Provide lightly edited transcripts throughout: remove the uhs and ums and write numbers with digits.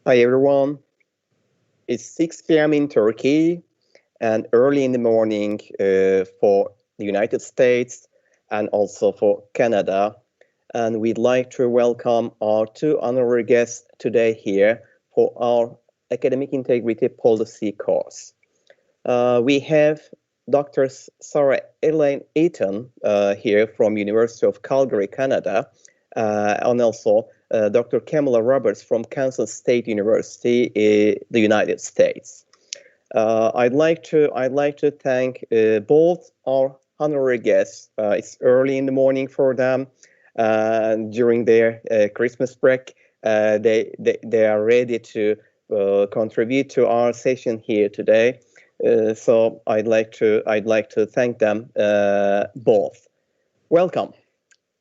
Hi everyone, it's 6 p.m. in Turkey and early in the morning for the United States and also for Canada. And we'd like to welcome our two honorary guests today here for our Academic Integrity Policy course. We have Dr. Sarah Elaine Eaton here from University of Calgary, Canada, and also Dr. Camilla Roberts from Kansas State University, the United States. I'd like to thank both our honorary guests. It's early in the morning for them. During their Christmas break, they are ready to contribute to our session here today. So I'd like to thank them both. Welcome.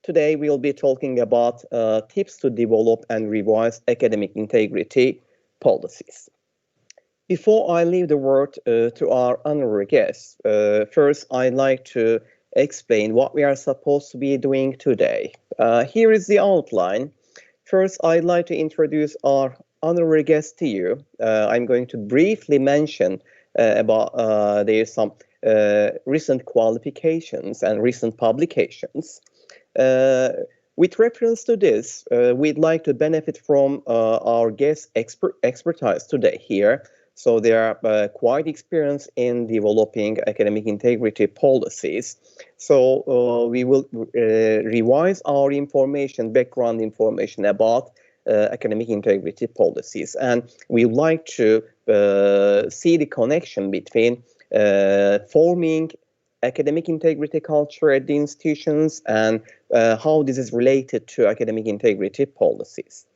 Today we'll be talking about tips to develop and revise academic integrity policies. Before I leave the word to our honorary guests, first I'd like to explain what we are supposed to be doing today. Here is the outline. First, I'd like to introduce our honorary guests to you. I'm going to briefly mention about there's some recent qualifications and recent publications. With reference to this, we'd like to benefit from our guest expertise today here. So they are quite experienced in developing academic integrity policies. So we will revise our background information about academic integrity policies. And we would like to see the connection between forming academic integrity culture at the institutions and how this is related to academic integrity policies.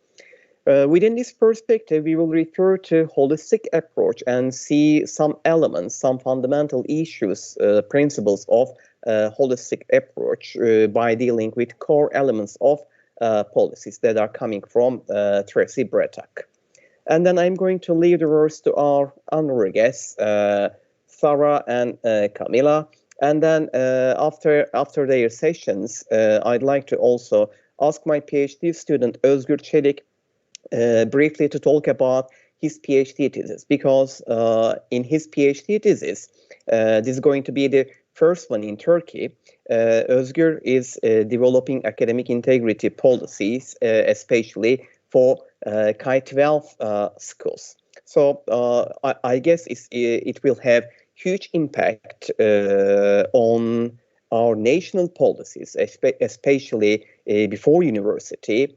Within this perspective, we will refer to holistic approach and see some elements, some fundamental issues, principles of holistic approach by dealing with core elements of policies that are coming from Tracy Bretak. And then I'm going to leave the words to our honorary guests, Sarah and Camilla. And then after their sessions, I'd like to also ask my PhD student, Özgür Çelik, briefly to talk about his PhD thesis, because in his PhD thesis, this is going to be the first one in Turkey. Özgür is developing academic integrity policies, especially for K-12 schools. So I guess it will have huge impact on our national policies, especially before university.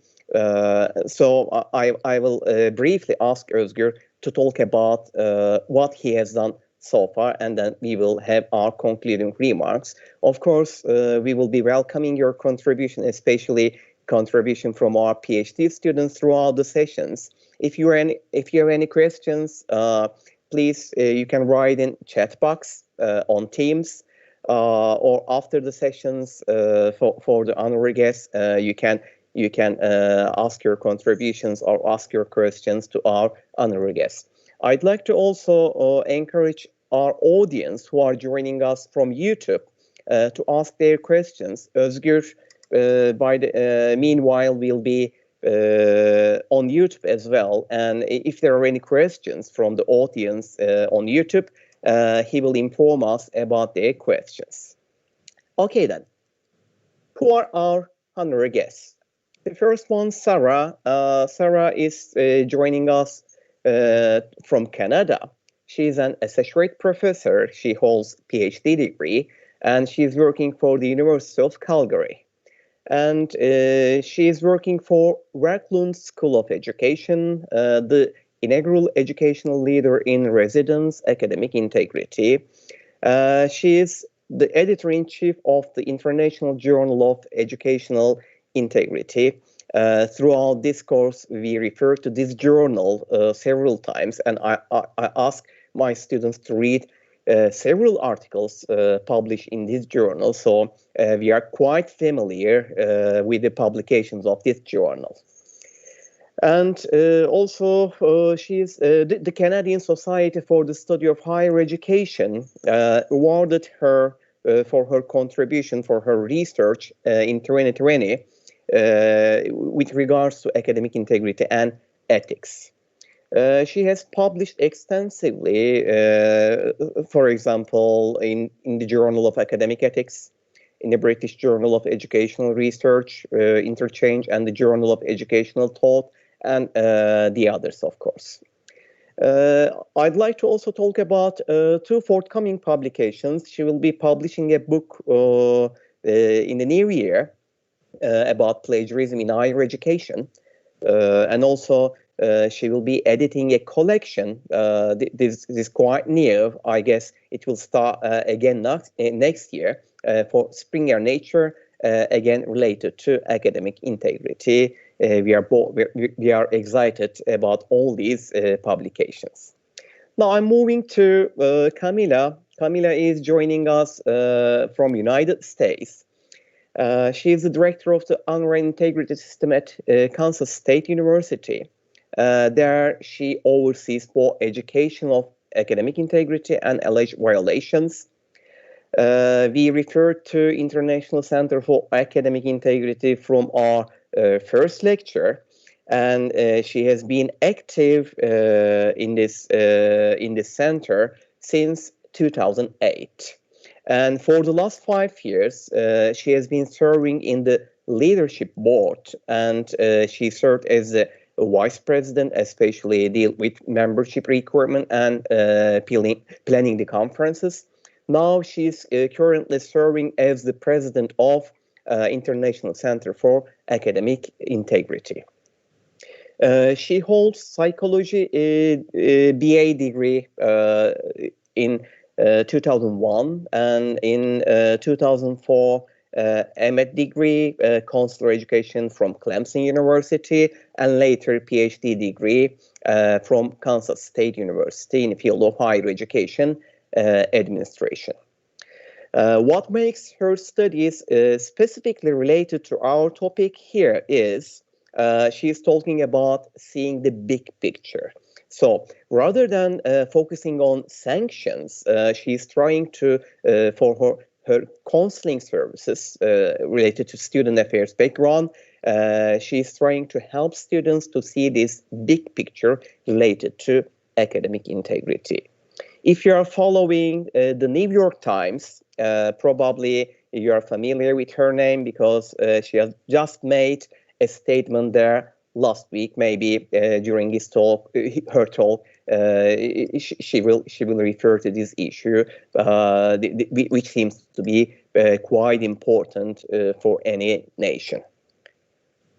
So I will briefly ask Özgür to talk about what he has done so far, and then we will have our concluding remarks. Of course, we will be welcoming your contribution, especially contribution from our PhD students throughout the sessions. If you have any questions, please you can write in chat box on Teams, or after the sessions for the honorary guests, you can ask your contributions or ask your questions to our honorary guests. I'd like to also encourage our audience who are joining us from YouTube to ask their questions. Özgür, meanwhile, will be on YouTube as well. And if there are any questions from the audience on YouTube, he will inform us about their questions. Okay, then. Who are our honorary guests? The first one, Sarah. Sarah is joining us from Canada. She's an associate professor. She holds PhD degree, and she's working for the University of Calgary. And she is working for Werklund School of Education, the inaugural educational leader in residence academic integrity. She is the editor-in-chief of the International Journal of Educational Integrity. Throughout this course, we refer to this journal several times, and I ask my students to read several articles published in this journal, so we are quite familiar with the publications of this journal. And also, she is the Canadian Society for the Study of Higher Education awarded her for her contribution for her research in 2020 with regards to academic integrity and ethics. She has published extensively, for example, in the Journal of Academic Ethics, in the British Journal of Educational Research, Interchange, and the Journal of Educational Thought, and the others, of course. I'd like to also talk about two forthcoming publications. She will be publishing a book in the new year about plagiarism in higher education. And also, she will be editing a collection. This is quite new. I guess it will start again next year for Springer Nature, again related to academic integrity. We are excited about all these publications. Now I'm moving to Camilla. Camilla is joining us from United States. She is the director of the Honorary Integrity System at Kansas State University. There she oversees both education of academic integrity and alleged violations. We referred to International Center for Academic Integrity from our first lecture, and she has been active in this center since 2008. And for the last 5 years, she has been serving in the leadership board, and she served as a vice president, especially deal with membership recruitment and planning the conferences. Now she's currently serving as the president of International Center for Academic Integrity. She holds psychology BA degree in 2001, and in 2004 MA degree, consular education from Clemson University, and later PhD degree from Kansas State University in the field of higher education administration. What makes her studies specifically related to our topic here is she's talking about seeing the big picture. So rather than focusing on sanctions, she's trying to, for her counseling services related to student affairs background, she's trying to help students to see this big picture related to academic integrity. If you are following the New York Times, probably you are familiar with her name because she has just made a statement there last week. Maybe during his talk, her talk, she will refer to this issue, which seems to be quite important for any nation.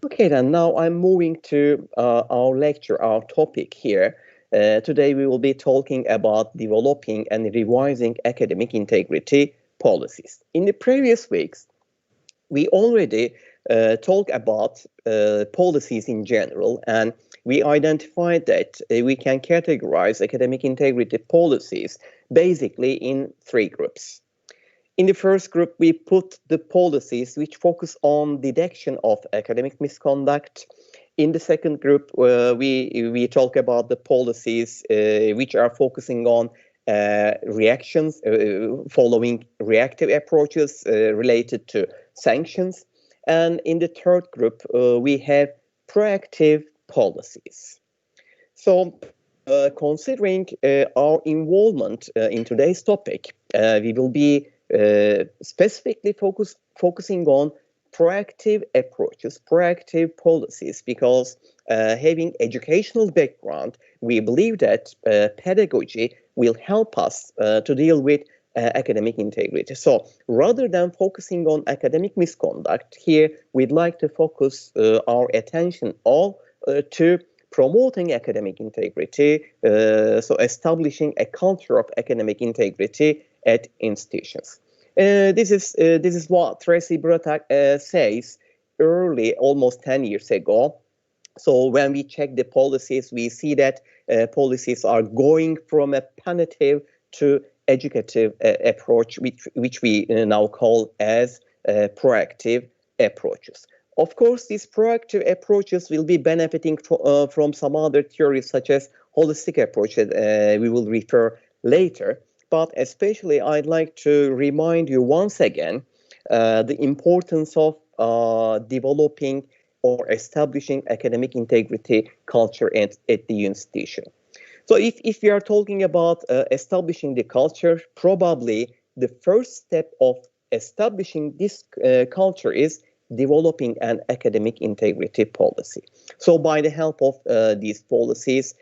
Okay, then now I'm moving to our lecture, our topic here. Today we will be talking about developing and revising academic integrity policies. In the previous weeks, we already talked about policies in general, and we identified that we can categorize academic integrity policies basically in 3 groups. In the first group, we put the policies which focus on detection of academic misconduct. In the second group, we talk about the policies which are focusing on reactions, following reactive approaches related to sanctions. And in the third group, we have proactive policies. So considering our involvement in today's topic, we will be specifically focusing on proactive approaches, proactive policies, because having educational background, we believe that pedagogy will help us to deal with academic integrity. So rather than focusing on academic misconduct, here we'd like to focus our attention all to promoting academic integrity, so establishing a culture of academic integrity at institutions. This is what Tracy Bratack says early, almost 10 years ago. So when we check the policies, we see that policies are going from a punitive to educative approach, which we now call as proactive approaches. Of course, these proactive approaches will be benefiting from some other theories, such as holistic approaches we will refer later. But especially, I'd like to remind you once again the importance of developing or establishing academic integrity culture at the institution. So if we are talking about establishing the culture, probably the first step of establishing this culture is developing an academic integrity policy. So by the help of these policies,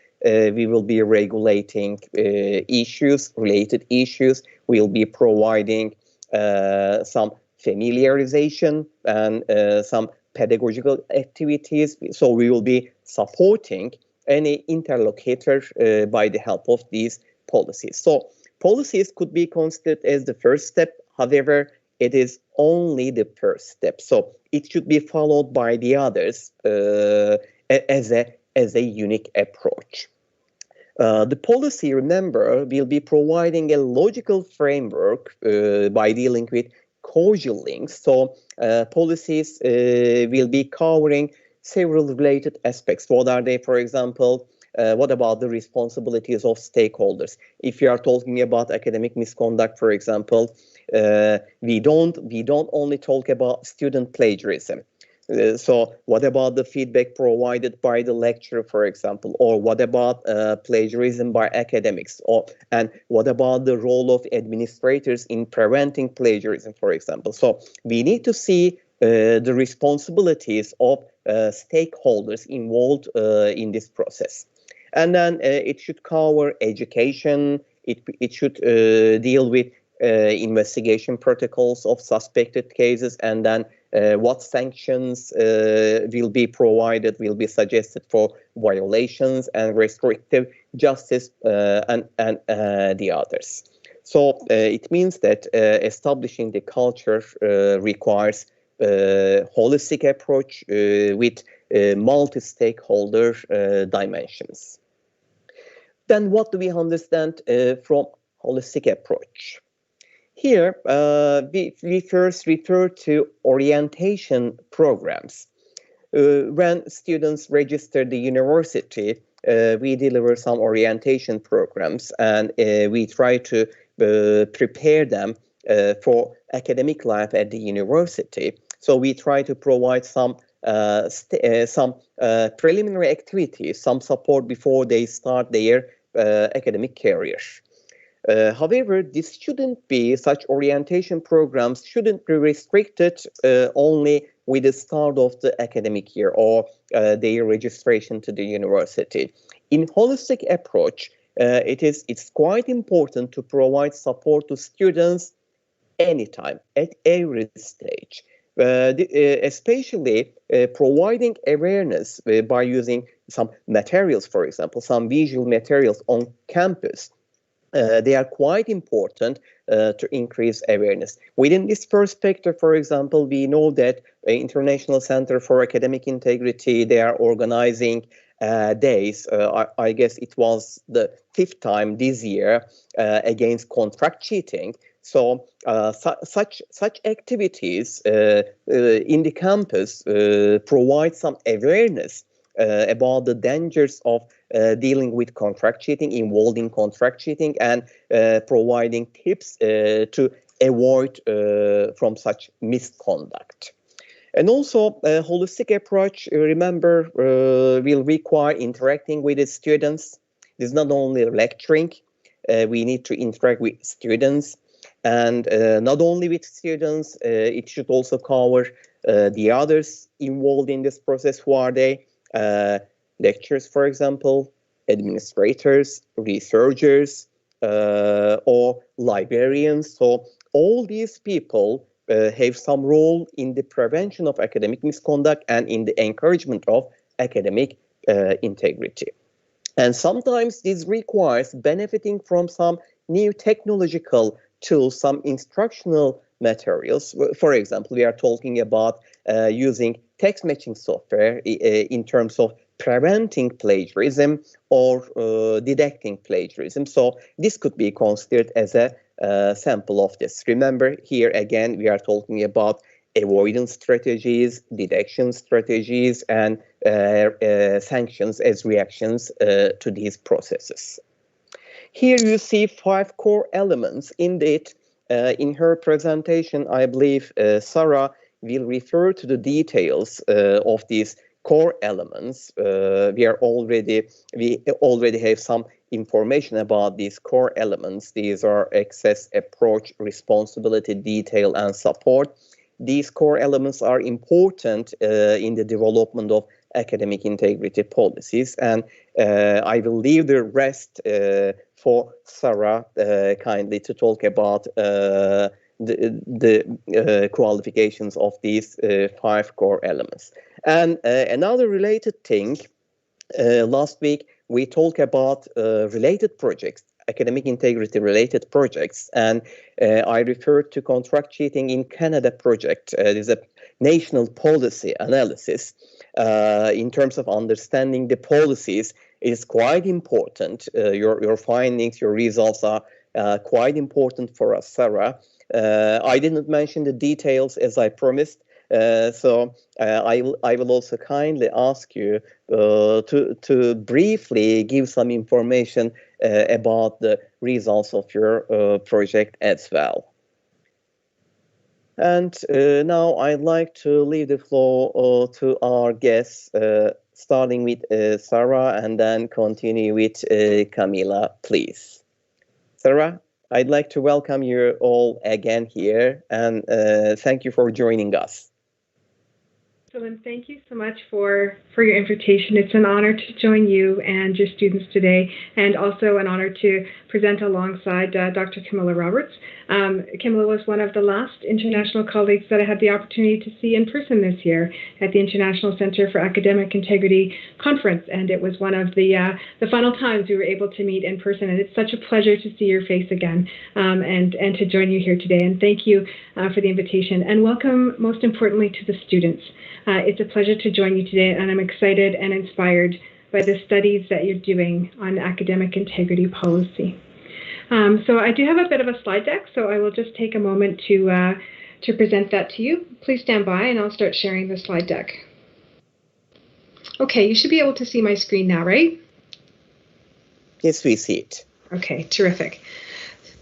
we will be regulating related issues. We'll be providing some familiarization and some pedagogical activities. So we will be supporting any interlocutor by the help of these policies. So policies could be considered as the first step. However, it is only the first step. So it should be followed by the others as a unique approach. The policy, remember, will be providing a logical framework by dealing with causal links. So policies will be covering several related aspects. What are they, for example? What about the responsibilities of stakeholders? If you are talking about academic misconduct, for example, we don't only talk about student plagiarism. So what about the feedback provided by the lecturer, for example, or what about plagiarism by academics, and what about the role of administrators in preventing plagiarism, for example? So we need to see the responsibilities of stakeholders involved in this process. And then it should cover education, it should deal with investigation protocols of suspected cases, and then what sanctions will be provided, will be suggested for violations, and restrictive justice and the others. So it means that establishing the culture requires a holistic approach with multi-stakeholder dimensions. Then what do we understand from holistic approach? Here, we first refer to orientation programs. When students register the university, we deliver some orientation programs, and we try to prepare them for academic life at the university. So we try to provide some preliminary activities, some support before they start their academic career. However, such orientation programs shouldn't be restricted only with the start of the academic year or their registration to the university. In holistic approach, it's quite important to provide support to students anytime, at every stage. Especially providing awareness by using some materials, for example, some visual materials on campus. They are quite important to increase awareness. Within this perspective, for example, we know that International Center for Academic Integrity, they are organizing days. I guess it was the 5th time this year against contract cheating. So such activities in the campus provide some awareness about the dangers of dealing with contract cheating, involving contract cheating, and providing tips to avoid from such misconduct. And also, a holistic approach, remember, will require interacting with the students. It's not only lecturing. We need to interact with students. And not only with students, it should also cover the others involved in this process. Who are they? Lecturers, for example, administrators, researchers, or librarians. So all these people have some role in the prevention of academic misconduct and in the encouragement of academic integrity. And sometimes this requires benefiting from some new technological tools, some instructional materials. For example, we are talking about using text matching software in terms of preventing plagiarism or detecting plagiarism. So this could be considered as a sample of this. Remember, here again, we are talking about avoidance strategies, detection strategies, and sanctions as reactions to these processes. Here you see 5 core elements. Indeed, in her presentation, I believe Sarah will refer to the details of these core elements. We already have some information about these core elements. These are access, approach, responsibility, detail, and support. These core elements are important in the development of academic integrity policies, and I will leave the rest for Sarah kindly to talk about the qualifications of these 5 core elements. And another related thing, last week we talked about related projects, academic integrity related projects, and I referred to contract cheating in Canada project. It is a national policy analysis. In terms of understanding the policies, is quite important. Your findings, your results are quite important for us, Sarah. I didn't mention the details as I promised, so I will also kindly ask you to briefly give some information about the results of your project as well. And now I'd like to leave the floor to our guests, starting with Sarah and then continue with Camilla, please. Sarah, I'd like to welcome you all again here, and thank you for joining us. Excellent. Thank you so much for your invitation. It's an honor to join you and your students today, and also an honor to present alongside Dr. Camilla Roberts. Camilla was one of the last international colleagues that I had the opportunity to see in person this year at the International Center for Academic Integrity Conference, and it was one of the final times we were able to meet in person, and it's such a pleasure to see your face again and to join you here today. And thank you for the invitation, and welcome most importantly to the students. It's a pleasure to join you today, and I'm excited and inspired by the studies that you're doing on academic integrity policy. So I do have a bit of a slide deck, so I will just take a moment to present that to you. Please stand by and I'll start sharing the slide deck. Okay, you should be able to see my screen now, right? Yes, we see it. Okay, terrific.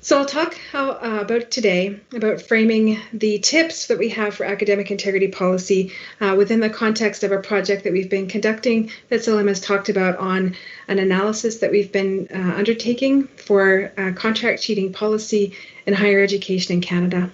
So I'll talk about today about framing the tips that we have for academic integrity policy within the context of a project that we've been conducting that Salim has talked about on an analysis that we've been undertaking for contract cheating policy in higher education in Canada.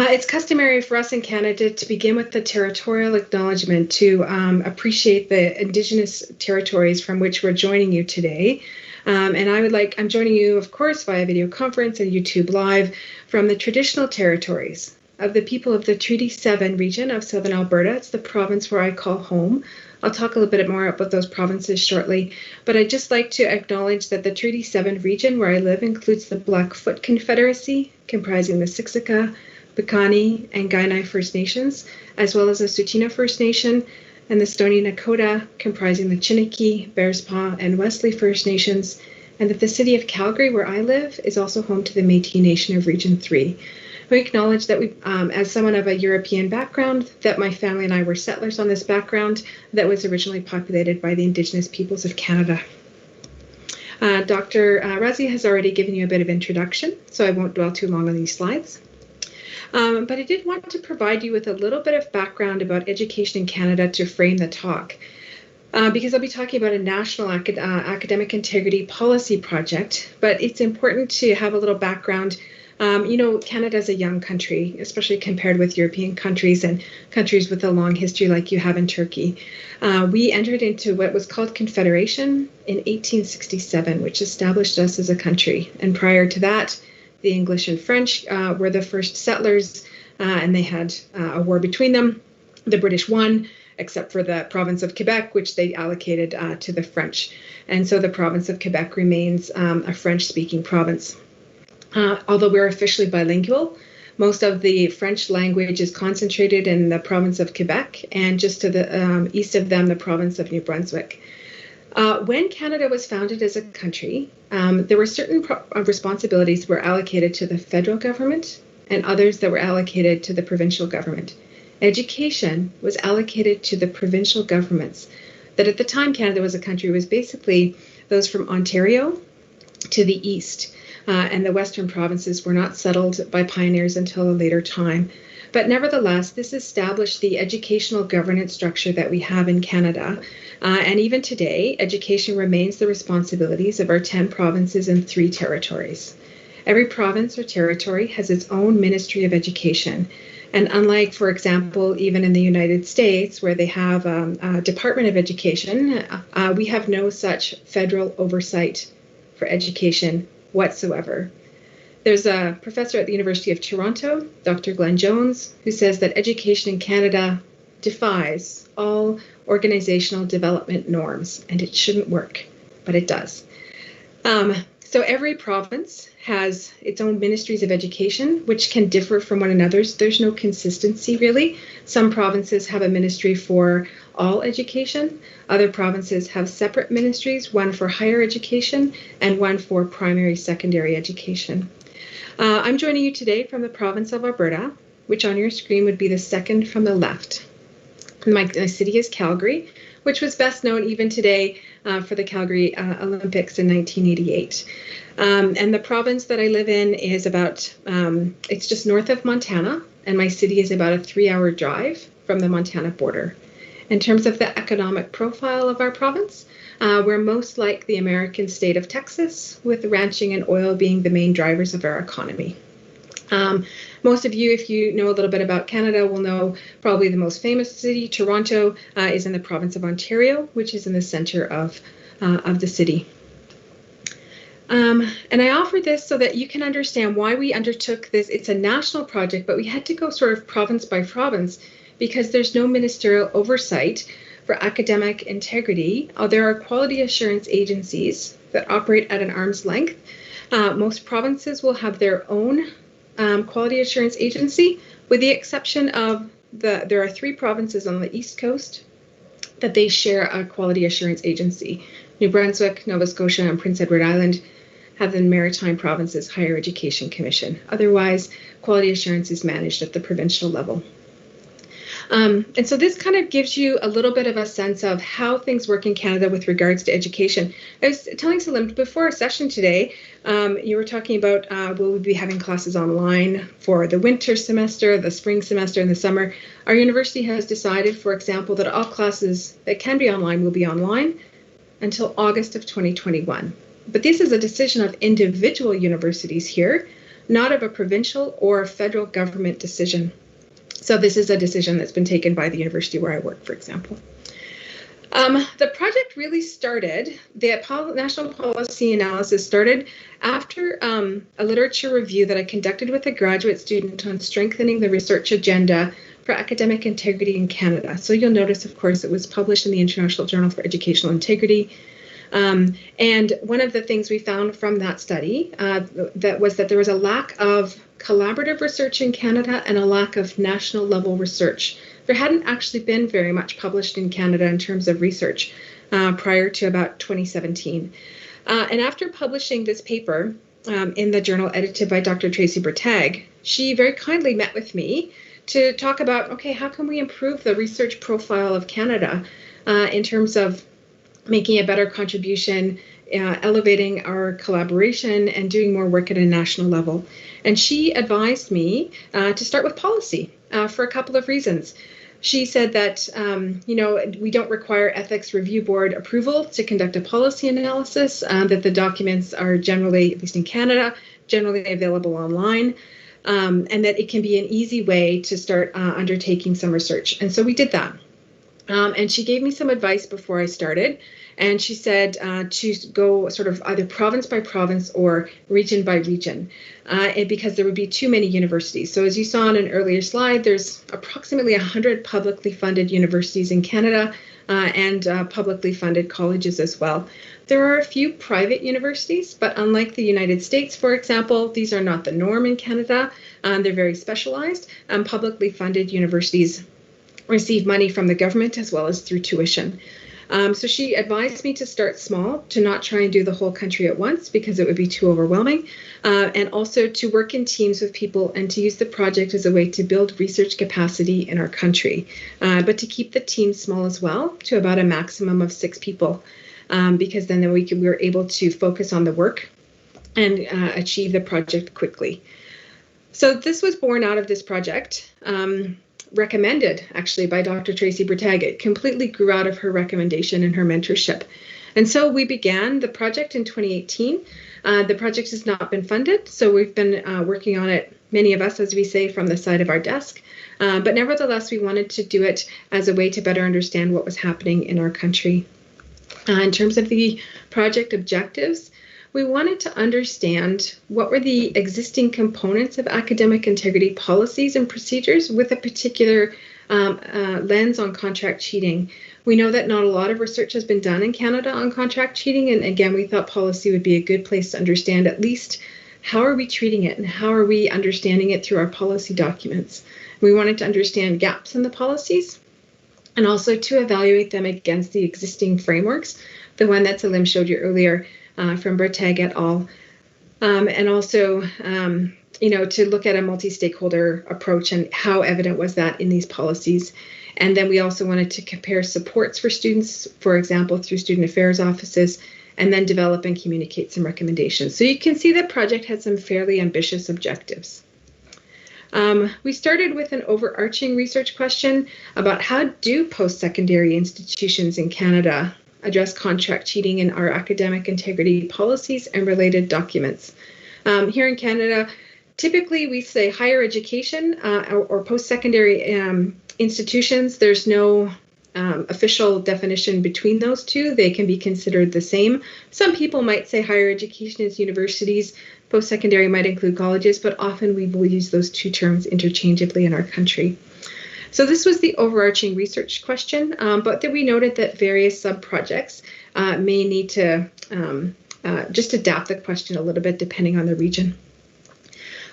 It's customary for us in Canada to begin with the Territorial Acknowledgement to appreciate the Indigenous territories from which we're joining you today. And I'm joining you, of course, via video conference and YouTube Live from the traditional territories of the people of the Treaty 7 region of Southern Alberta. It's the province where I call home. I'll talk a little bit more about those provinces shortly, but I'd just like to acknowledge that the Treaty 7 region where I live includes the Blackfoot Confederacy, comprising the Siksika, Piikani, and Kainai First Nations, as well as the Tsuut'ina First Nation, and the Stoney Nakoda, comprising the Chiniki, Bearspaw, and Wesley First Nations, and that the city of Calgary, where I live, is also home to the Métis Nation of Region 3. We acknowledge that we, as someone of a European background, that my family and I were settlers on this background that was originally populated by the Indigenous peoples of Canada. Dr. Razi has already given you a bit of introduction, so I won't dwell too long on these slides. But I did want to provide you with a little bit of background about education in Canada to frame the talk, because I'll be talking about a national academic integrity policy project, but it's important to have a little background. Canada is a young country, especially compared with European countries and countries with a long history like you have in Turkey. We entered into what was called Confederation in 1867, which established us as a country. And prior to that, the English and French were the first settlers, and they had a war between them. The British won, except for the province of Quebec, which they allocated to the French. And so the province of Quebec remains a French-speaking province. Although we're officially bilingual, most of the French language is concentrated in the province of Quebec, and just to the east of them, the province of New Brunswick. When Canada was founded as a country, there were certain responsibilities that were allocated to the federal government and others that were allocated to the provincial government. Education was allocated to the provincial governments. That at the time Canada was a country was basically those from Ontario to the east. and the Western provinces were not settled by pioneers until a later time. But nevertheless, this established the educational governance structure that we have in Canada. And even today, education remains the responsibilities of our 10 provinces and 3 territories. Every province or territory has its own Ministry of Education. And unlike, for example, even in the United States, where they have a Department of Education, we have no such federal oversight for education whatsoever. There's a professor at the University of Toronto, Dr. Glenn Jones, who says that education in Canada defies all organizational development norms, and it shouldn't work, but it does. So every province has its own ministries of education, which can differ from one another. There's no consistency, really. Some provinces have a ministry for all education. Other provinces have separate ministries, one for higher education and one for primary, secondary education. I'm joining you today from the province of Alberta, which on your screen would be the second from the left. My city is Calgary, which was best known even today for the Calgary Olympics in 1988. And the province that I live in is about, it's just north of Montana, and my city is about a 3-hour drive from the Montana border. In terms of the economic profile of our province, we're most like the American state of Texas, with ranching and oil being the main drivers of our economy. Most of you, if you know a little bit about Canada, will know probably the most famous city, Toronto, is in the province of Ontario, which is in the center of the city. And I offer this so that you can understand why we undertook this. It's a national project, but we had to go sort of province by province because there's no ministerial oversight for academic integrity. There are quality assurance agencies that operate at an arm's length. Most provinces will have their own quality assurance agency, with the exception of there are 3 provinces on the East Coast that they share a quality assurance agency. New Brunswick, Nova Scotia, and Prince Edward Island have the Maritime Provinces Higher Education Commission. Otherwise, quality assurance is managed at the provincial level. And so this kind of gives you a little bit of a sense of how things work in Canada with regards to education. I was telling Salim before our session today, you were talking about will we be having classes online for the winter semester, the spring semester, and the summer. Our university has decided, for example, that all classes that can be online will be online until August of 2021. But this is a decision of individual universities here, not of a provincial or federal government decision. So this is a decision that's been taken by the university where I work, for example. The project really started, the national policy analysis started after a literature review that I conducted with a graduate student on strengthening the research agenda for academic integrity in Canada. So you'll notice, of course, it was published in the International Journal for Educational Integrity. And one of the things we found from that study that there was a lack of collaborative research in Canada and a lack of national level research. There hadn't actually been very much published in Canada in terms of research prior to about 2017. And after publishing this paper in the journal edited by Dr. Tracy Bertag, she very kindly met with me to talk about, okay, how can we improve the research profile of Canada in terms of making a better contribution, elevating our collaboration, and doing more work at a national level. And she advised me to start with policy for a couple of reasons. She said that, we don't require ethics review board approval to conduct a policy analysis, that the documents are generally, at least in Canada, generally available online, and that it can be an easy way to start undertaking some research. And so we did that. And she gave me some advice before I started. And she said to go sort of either province by province or region by region, because there would be too many universities. So as you saw on an earlier slide, there's approximately 100 publicly funded universities in Canada and publicly funded colleges as well. There are a few private universities, but unlike the United States, for example, these are not the norm in Canada. They're very specialized. Publicly funded universities receive money from the government as well as through tuition. So she advised me to start small, to not try and do the whole country at once because it would be too overwhelming, and also to work in teams with people and to use the project as a way to build research capacity in our country, but to keep the team small as well, to about a maximum of 6 people, because then we were able to focus on the work and achieve the project quickly. So this was born out of this project, recommended actually by Dr. Tracy Bretague. It completely grew out of her recommendation and her mentorship. And so we began the project in 2018. The project has not been funded, so we've been working on it, many of us, as we say, from the side of our desk. But nevertheless, we wanted to do it as a way to better understand what was happening in our country. In terms of the project objectives, we wanted to understand what were the existing components of academic integrity policies and procedures with a particular lens on contract cheating. We know that not a lot of research has been done in Canada on contract cheating, and again, we thought policy would be a good place to understand at least how are we treating it and how are we understanding it through our policy documents. We wanted to understand gaps in the policies and also to evaluate them against the existing frameworks, the one that Salim showed you earlier from Bretague et al. And also, to look at a multi-stakeholder approach and how evident was that in these policies. And then we also wanted to compare supports for students, for example, through student affairs offices, and then develop and communicate some recommendations. So you can see the project had some fairly ambitious objectives. We started with an overarching research question about how do post-secondary institutions in Canada address contract cheating in our academic integrity policies and related documents. Here in Canada, typically we say higher education or post-secondary institutions. There's no official definition between those two. They can be considered the same. Some people might say higher education is universities, post-secondary might include colleges, but often we will use those two terms interchangeably in our country. So this was the overarching research question, but we noted that various sub-projects may need to just adapt the question a little bit depending on the region.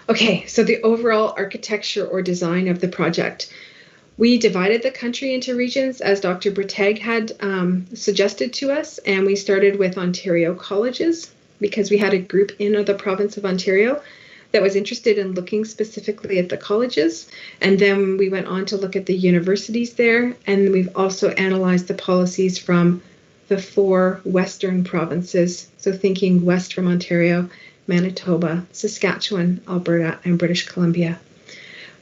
Okay, so the overall architecture or design of the project. We divided the country into regions as Dr. Bretague had suggested to us, and we started with Ontario colleges because we had a group in the province of Ontario that was interested in looking specifically at the colleges. And then we went on to look at the universities there, and we've also analyzed the policies from the 4 western provinces, so thinking west from Ontario, Manitoba, Saskatchewan, Alberta, and British Columbia.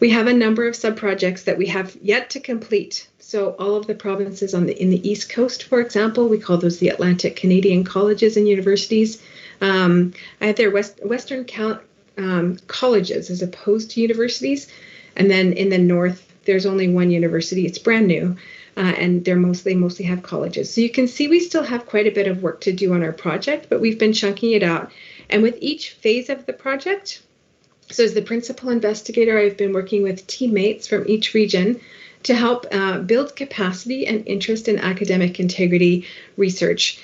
We have a number of sub-projects that we have yet to complete. So all of the provinces in the East Coast, for example, we call those the Atlantic Canadian colleges and universities. I had their Western colleges as opposed to universities. And then in the North, there's only one university. It's brand new. And they mostly have colleges. So you can see we still have quite a bit of work to do on our project, but we've been chunking it out. And with each phase of the project, so as the principal investigator, I've been working with teammates from each region to help build capacity and interest in academic integrity research,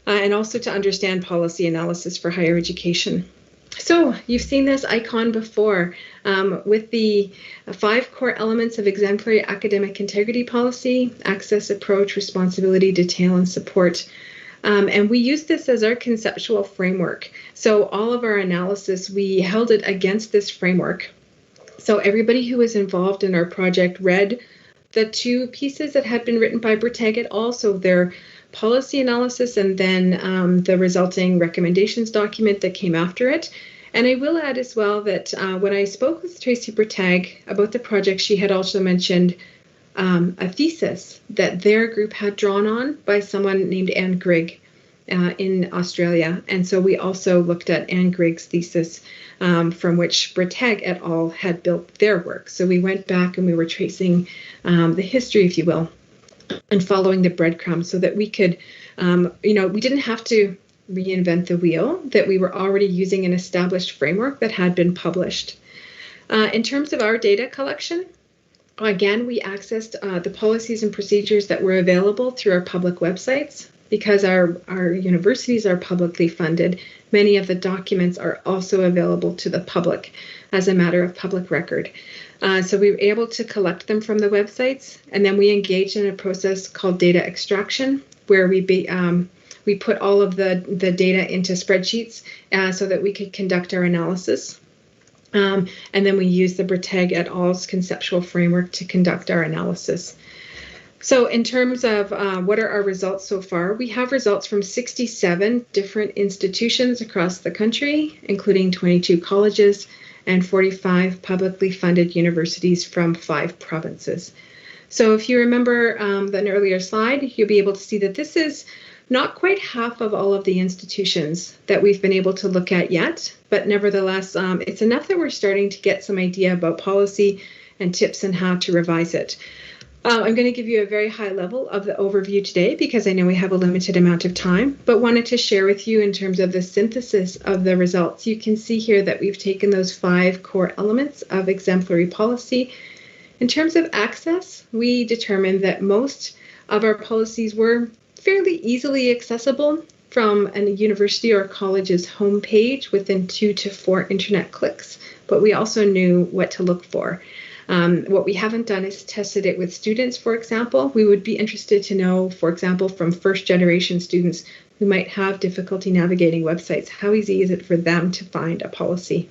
and also to understand policy analysis for higher education. So you've seen this icon before with the 5 core elements of exemplary academic integrity policy: access, approach, responsibility, detail, and support. And we use this as our conceptual framework. So all of our analysis, we held it against this framework. So everybody who was involved in our project read the 2 pieces that had been written by Bretague et al., so their policy analysis and then the resulting recommendations document that came after it. And I will add as well that when I spoke with Tracy Bretague about the project, she had also mentioned a thesis that their group had drawn on by someone named Anne Grigg in Australia. And so we also looked at Anne Grigg's thesis from which Bretague et al. Had built their work. So we went back and we were tracing the history, if you will, and following the breadcrumbs so that we could, we didn't have to reinvent the wheel, that we were already using an established framework that had been published. In terms of our data collection, again, we accessed the policies and procedures that were available through our public websites. Because our universities are publicly funded, many of the documents are also available to the public as a matter of public record. So we were able to collect them from the websites, and then we engaged in a process called data extraction, where we put all of the data into spreadsheets so that we could conduct our analysis. And then we used the Bretague et al.'s conceptual framework to conduct our analysis. So in terms of what are our results so far, we have results from 67 different institutions across the country, including 22 colleges and 45 publicly funded universities from 5 provinces. So if you remember an earlier slide, you'll be able to see that this is not quite half of all of the institutions that we've been able to look at yet, but nevertheless, it's enough that we're starting to get some idea about policy and tips on how to revise it. I'm going to give you a very high level of the overview today because I know we have a limited amount of time, but wanted to share with you in terms of the synthesis of the results. You can see here that we've taken those 5 core elements of exemplary policy. In terms of access, we determined that most of our policies were fairly easily accessible from a university or college's homepage within 2 to 4 internet clicks, but we also knew what to look for. What we haven't done is tested it with students, for example. We would be interested to know, for example, from first-generation students who might have difficulty navigating websites, how easy is it for them to find a policy?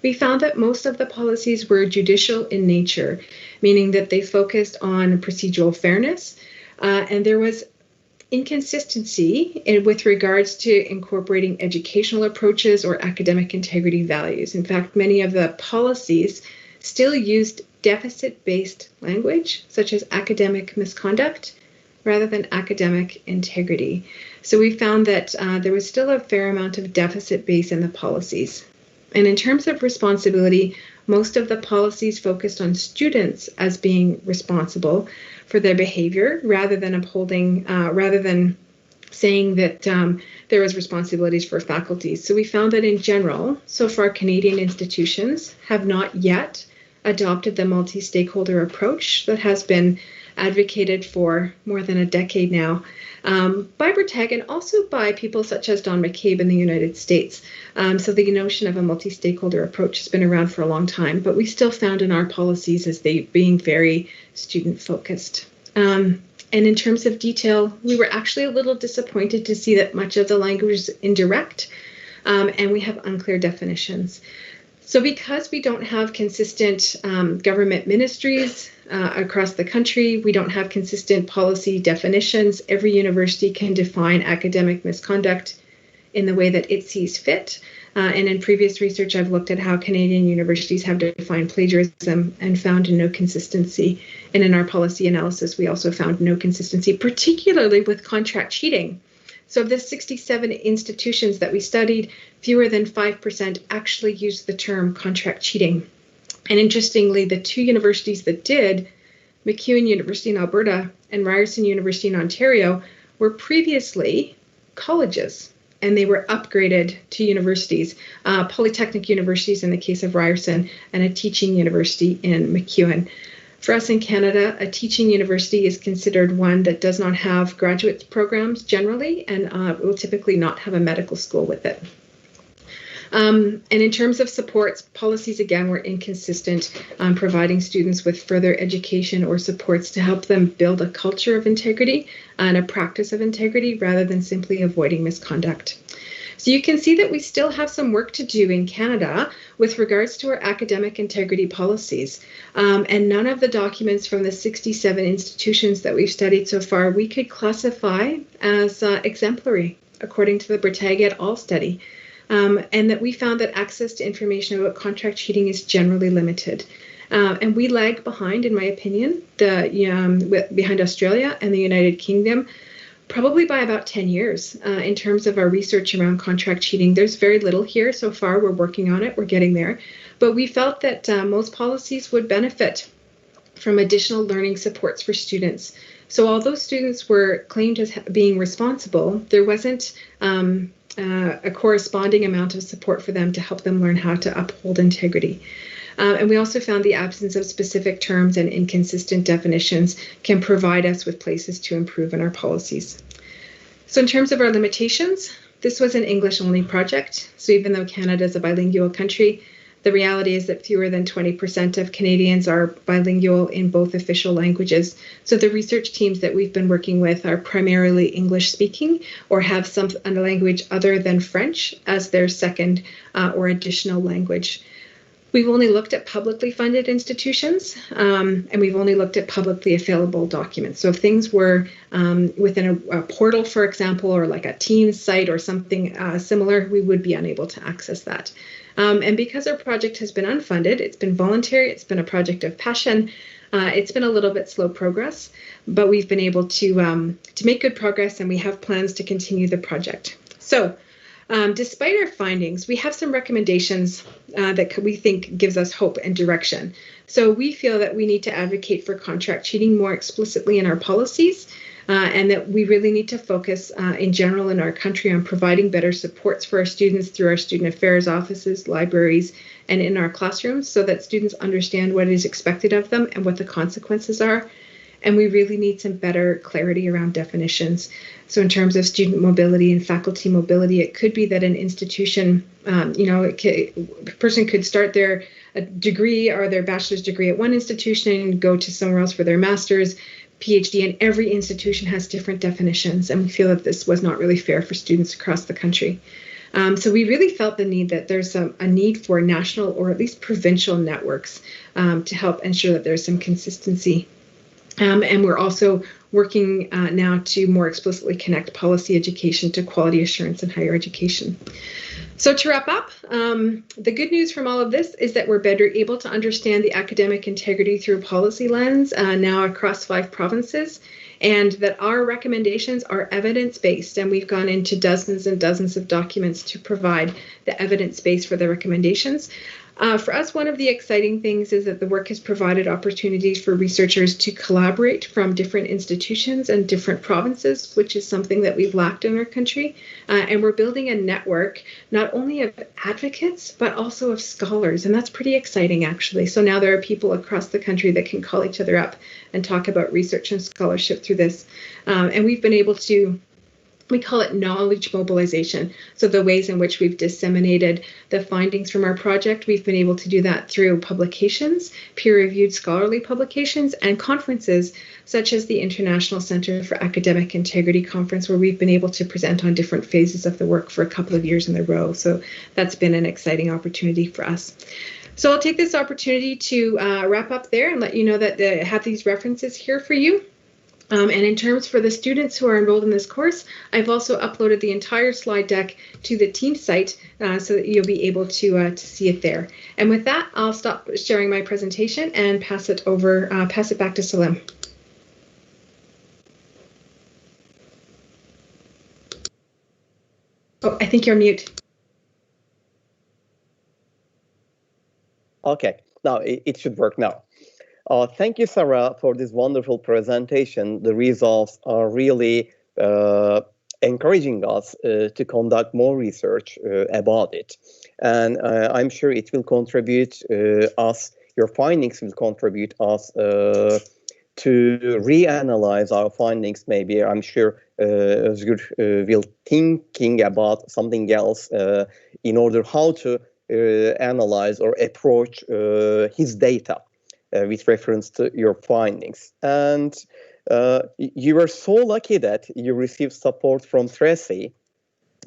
We found that most of the policies were judicial in nature, meaning that they focused on procedural fairness, and there was inconsistency with regards to incorporating educational approaches or academic integrity values. In fact, many of the policies still used deficit-based language, such as academic misconduct, rather than academic integrity. So we found that there was still a fair amount of deficit base in the policies. And in terms of responsibility, most of the policies focused on students as being responsible for their behavior, rather than saying that there was responsibilities for faculties. So we found that in general, so far Canadian institutions have not yet adopted the multi-stakeholder approach that has been advocated for more than a decade now by Bretagne and also by people such as Don McCabe in the United States. So the notion of a multi-stakeholder approach has been around for a long time, but we still found in our policies as they being very student-focused. And in terms of detail, we were actually a little disappointed to see that much of the language is indirect, and we have unclear definitions. So because we don't have consistent government ministries across the country, we don't have consistent policy definitions. Every university can define academic misconduct in the way that it sees fit. And in previous research, I've looked at how Canadian universities have defined plagiarism and found no consistency. And in our policy analysis, we also found no consistency, particularly with contract cheating. So of the 67 institutions that we studied, fewer than 5% actually used the term contract cheating. And interestingly, the 2 universities that did, MacEwan University in Alberta and Ryerson University in Ontario, were previously colleges, and they were upgraded to universities, polytechnic universities in the case of Ryerson, and a teaching university in MacEwan. For us in Canada, a teaching university is considered one that does not have graduate programs generally, and will typically not have a medical school with it. And in terms of supports, policies again were inconsistent, providing students with further education or supports to help them build a culture of integrity and a practice of integrity rather than simply avoiding misconduct. So you can see that we still have some work to do in Canada with regards to our academic integrity policies. And none of the documents from the 67 institutions that we've studied so far, we could classify as exemplary, according to the Bretagne et al. Study. And that we found that access to information about contract cheating is generally limited. And we lag behind, in my opinion, behind Australia and the United Kingdom, probably by about 10 years in terms of our research around contract cheating. There's very little here so far. We're working on it. We're getting there. But we felt that most policies would benefit from additional learning supports for students. So although students were claimed as being responsible, there wasn't a corresponding amount of support for them to help them learn how to uphold integrity. And we also found the absence of specific terms and inconsistent definitions can provide us with places to improve in our policies. So in terms of our limitations, this was an English-only project. So even though Canada is a bilingual country, the reality is that fewer than 20% of Canadians are bilingual in both official languages. So the research teams that we've been working with are primarily English-speaking or have a language other than French as their second or additional language. We've only looked at publicly funded institutions, and we've only looked at publicly available documents. So if things were within a portal, for example, or like a Teams site or something similar, we would be unable to access that. And because our project has been unfunded, it's been voluntary, it's been a project of passion, it's been a little bit slow progress, but we've been able to make good progress, and we have plans to continue the project. So despite our findings, we have some recommendations that we think gives us hope and direction. So we feel that we need to advocate for contract cheating more explicitly in our policies, and that we really need to focus in general in our country on providing better supports for our students through our student affairs offices, libraries, and in our classrooms, so that students understand what is expected of them and what the consequences are. And we really need some better clarity around definitions. So in terms of student mobility and faculty mobility, it could be that an institution, a person could start their degree or their bachelor's degree at one institution and go to somewhere else for their master's, PhD, and every institution has different definitions. And we feel that this was not really fair for students across the country. So we really felt the need that there's a need for national or at least provincial networks to help ensure that there's some consistency. And we're also working now to more explicitly connect policy education to quality assurance in higher education. So to wrap up, the good news from all of this is that we're better able to understand the academic integrity through a policy lens now across 5 provinces, and that our recommendations are evidence-based, and we've gone into dozens and dozens of documents to provide the evidence base for the recommendations. For us, one of the exciting things is that the work has provided opportunities for researchers to collaborate from different institutions and different provinces, which is something that we've lacked in our country. And we're building a network, not only of advocates, but also of scholars. And that's pretty exciting, actually. So now there are people across the country that can call each other up and talk about research and scholarship through this. And we've been able to, we call it knowledge mobilization. So the ways in which we've disseminated the findings from our project, we've been able to do that through publications, peer-reviewed scholarly publications, and conferences such as the International Center for Academic Integrity Conference, where we've been able to present on different phases of the work for a couple of years in a row. So that's been an exciting opportunity for us. So I'll take this opportunity to wrap up there and let you know that I have these references here for you. And in terms for the students who are enrolled in this course, I've also uploaded the entire slide deck to the team site so that you'll be able to see it there. And with that, I'll stop sharing my presentation and pass it back to Salim. Oh, I think you're mute. Okay, now it should work now. Thank you, Sarah, for this wonderful presentation. The results are really encouraging us to conduct more research about it. And I'm sure it will contribute your findings will contribute us to reanalyze our findings. Maybe I'm sure Özgür will thinking about something else in order how to analyze or approach his data. With reference to your findings. And you were so lucky that you received support from Tracy.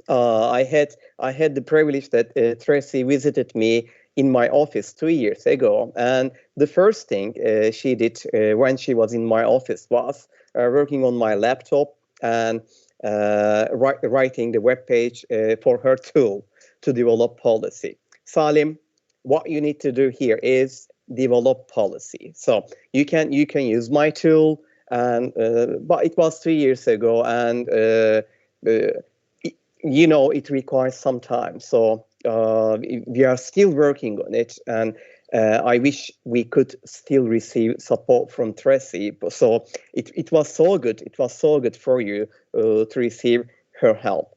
I had the privilege that Tracy visited me in my office 2 years ago. And the first thing she did when she was in my office was working on my laptop and writing the web page for her tool to develop policy. Salim, what you need to do here is develop policy. So you can use my tool, and but it was 3 years ago, and it requires some time. So we are still working on it, and I wish we could still receive support from Tracy. So it was so good. It was so good for you to receive her help.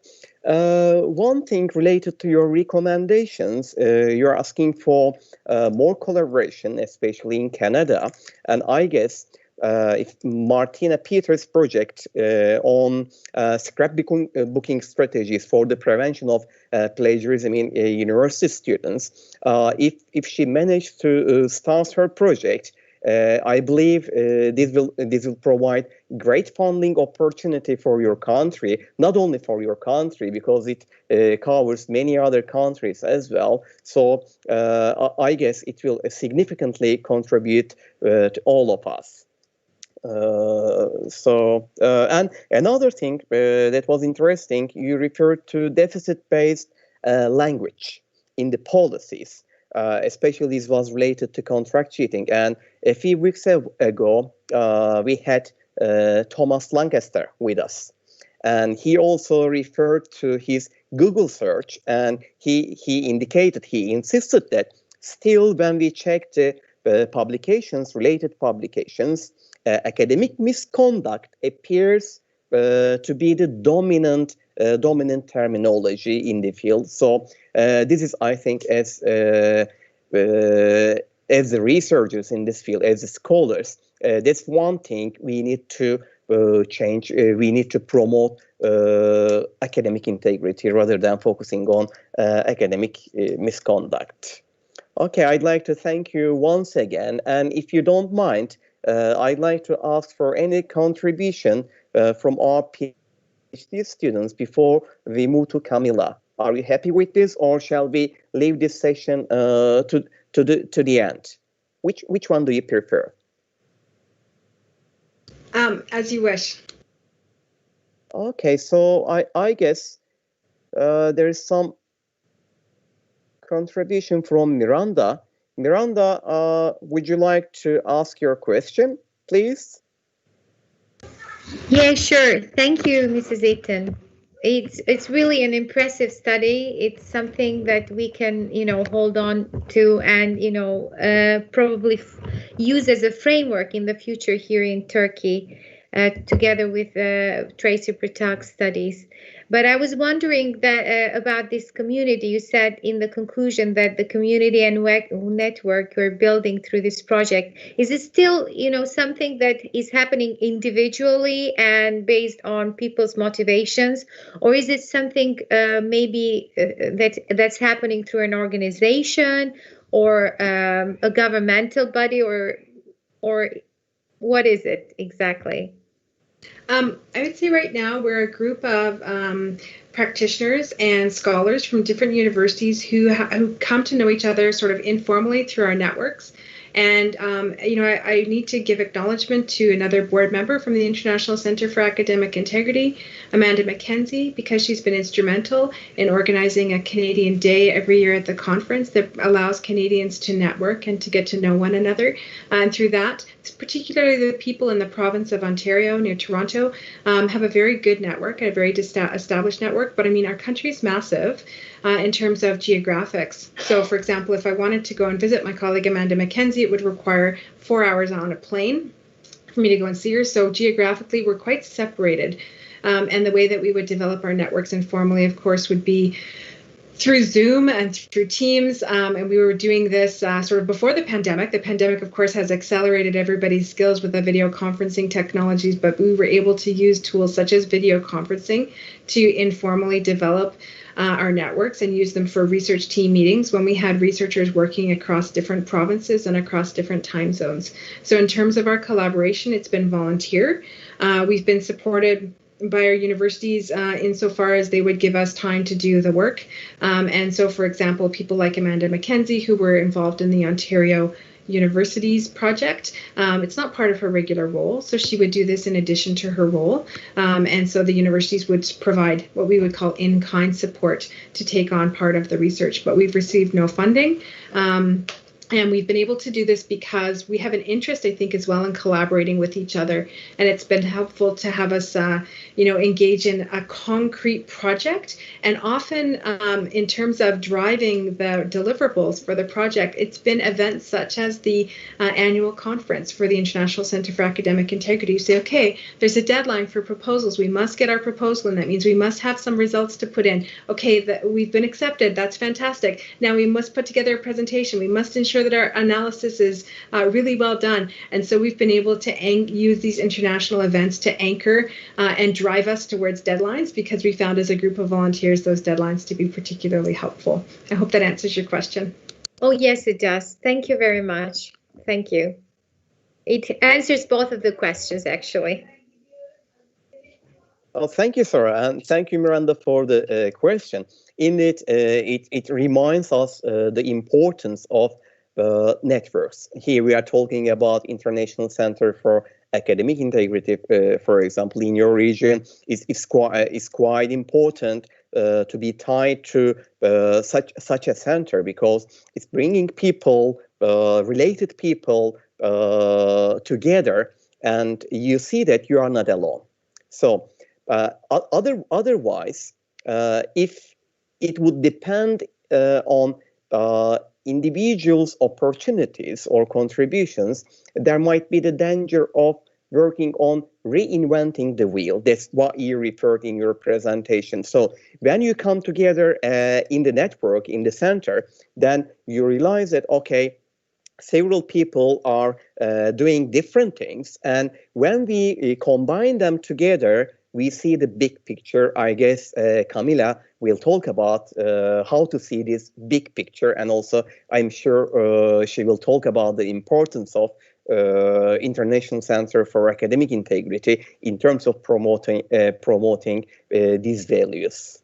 One thing related to your recommendations, you're asking for more collaboration, especially in Canada. And I guess if Martina Peters' project on scrapbooking strategies for the prevention of plagiarism in university students, if she managed to start her project, I believe this will provide great funding opportunity for your country, not only for your country, because it covers many other countries as well. So I guess it will significantly contribute to all of us. And another thing that was interesting, you referred to deficit-based language in the policies. Especially this was related to contract cheating. And a few weeks ago, we had Thomas Lancaster with us. And he also referred to his Google search, and he insisted that still when we check the related publications, academic misconduct appears to be the dominant terminology in the field. So this is, I think, as the researchers in this field, as the scholars, that's one thing we need to change. We need to promote academic integrity rather than focusing on academic misconduct. Okay, I'd like to thank you once again, and if you don't mind, I'd like to ask for any contribution from our PhD students before we move to Camilla. Are you happy with this, or shall we leave this session to the end? Which one do you prefer? As you wish. Okay, so I guess there is some contribution from Miranda. Miranda, would you like to ask your question, please? Yeah, sure. Thank you, Mrs. Eaton. It's really an impressive study. It's something that we can, hold on to and, probably use as a framework in the future here in Turkey, together with Tracy Pratak's studies. But I was wondering that about this community. You said in the conclusion that the community and network you're building through this project, is it still, something that is happening individually and based on people's motivations, or is it something maybe that's happening through an organization or a governmental body, or what is it exactly? I would say right now we're a group of practitioners and scholars from different universities who come to know each other sort of informally through our networks. And, I need to give acknowledgement to another board member from the International Center for Academic Integrity, Amanda McKenzie, because she's been instrumental in organizing a Canadian Day every year at the conference that allows Canadians to network and to get to know one another. And through that, particularly the people in the province of Ontario near Toronto have a very good network, a very established network. But I mean, our country is massive in terms of geographics. So, for example, if I wanted to go and visit my colleague Amanda McKenzie, it would require 4 hours on a plane for me to go and see her. So geographically, we're quite separated. And the way that we would develop our networks informally, of course, would be through Zoom and through Teams. And we were doing this sort of before the pandemic. The pandemic, of course, has accelerated everybody's skills with the video conferencing technologies, but we were able to use tools such as video conferencing to informally develop our networks and use them for research team meetings when we had researchers working across different provinces and across different time zones. So in terms of our collaboration, it's been volunteer. We've been supported by our universities insofar as they would give us time to do the work. And so, for example, people like Amanda McKenzie, who were involved in the Ontario Universities project. It's not part of her regular role, so she would do this in addition to her role. And so the universities would provide what we would call in-kind support to take on part of the research, but we've received no funding. And we've been able to do this because we have an interest, I think, as well in collaborating with each other. And it's been helpful to have us, engage in a concrete project. And often in terms of driving the deliverables for the project, it's been events such as the annual conference for the International Center for Academic Integrity. You say, okay, there's a deadline for proposals. We must get our proposal in. That means we must have some results to put in. Okay, we've been accepted. That's fantastic. Now we must put together a presentation. We must ensure that our analysis is really well done. And so we've been able to use these international events to anchor and drive us towards deadlines, because we found as a group of volunteers those deadlines to be particularly helpful. I hope that answers your question. Oh, yes, it does. Thank you very much. Thank you. It answers both of the questions, actually. Well, thank you, Sarah, and thank you, Miranda, for the question. Indeed, it reminds us the importance of networks. Here we are talking about International Center for Academic Integrity, for example, in your region. It's quite important to be tied to such a center, because it's bringing people, related people, together, and you see that you are not alone. So otherwise, if it would depend on individuals' opportunities or contributions, there might be the danger of working on reinventing the wheel. That's what you referred in your presentation. So when you come together in the network, in the center, then you realize that, okay, several people are doing different things, and when we combine them together, we see the big picture. I guess Camilla will talk about how to see this big picture, and also I'm sure she will talk about the importance of International Center for Academic Integrity in terms of promoting these values.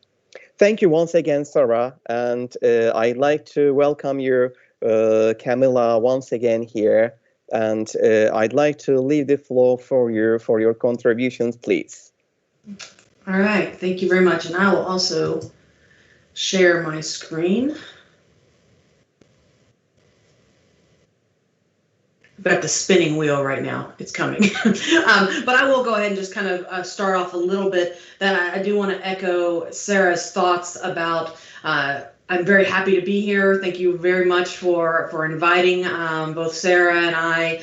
Thank you once again, Sarah, and I'd like to welcome you, Camilla, once again here, and I'd like to leave the floor for your contributions, please. All right, thank you very much, and I will also share my screen. I've got the spinning wheel right now. It's coming. But I will go ahead and just kind of start off a little bit. That I do want to echo Sarah's thoughts about I'm very happy to be here. Thank you very much for inviting both Sarah and I.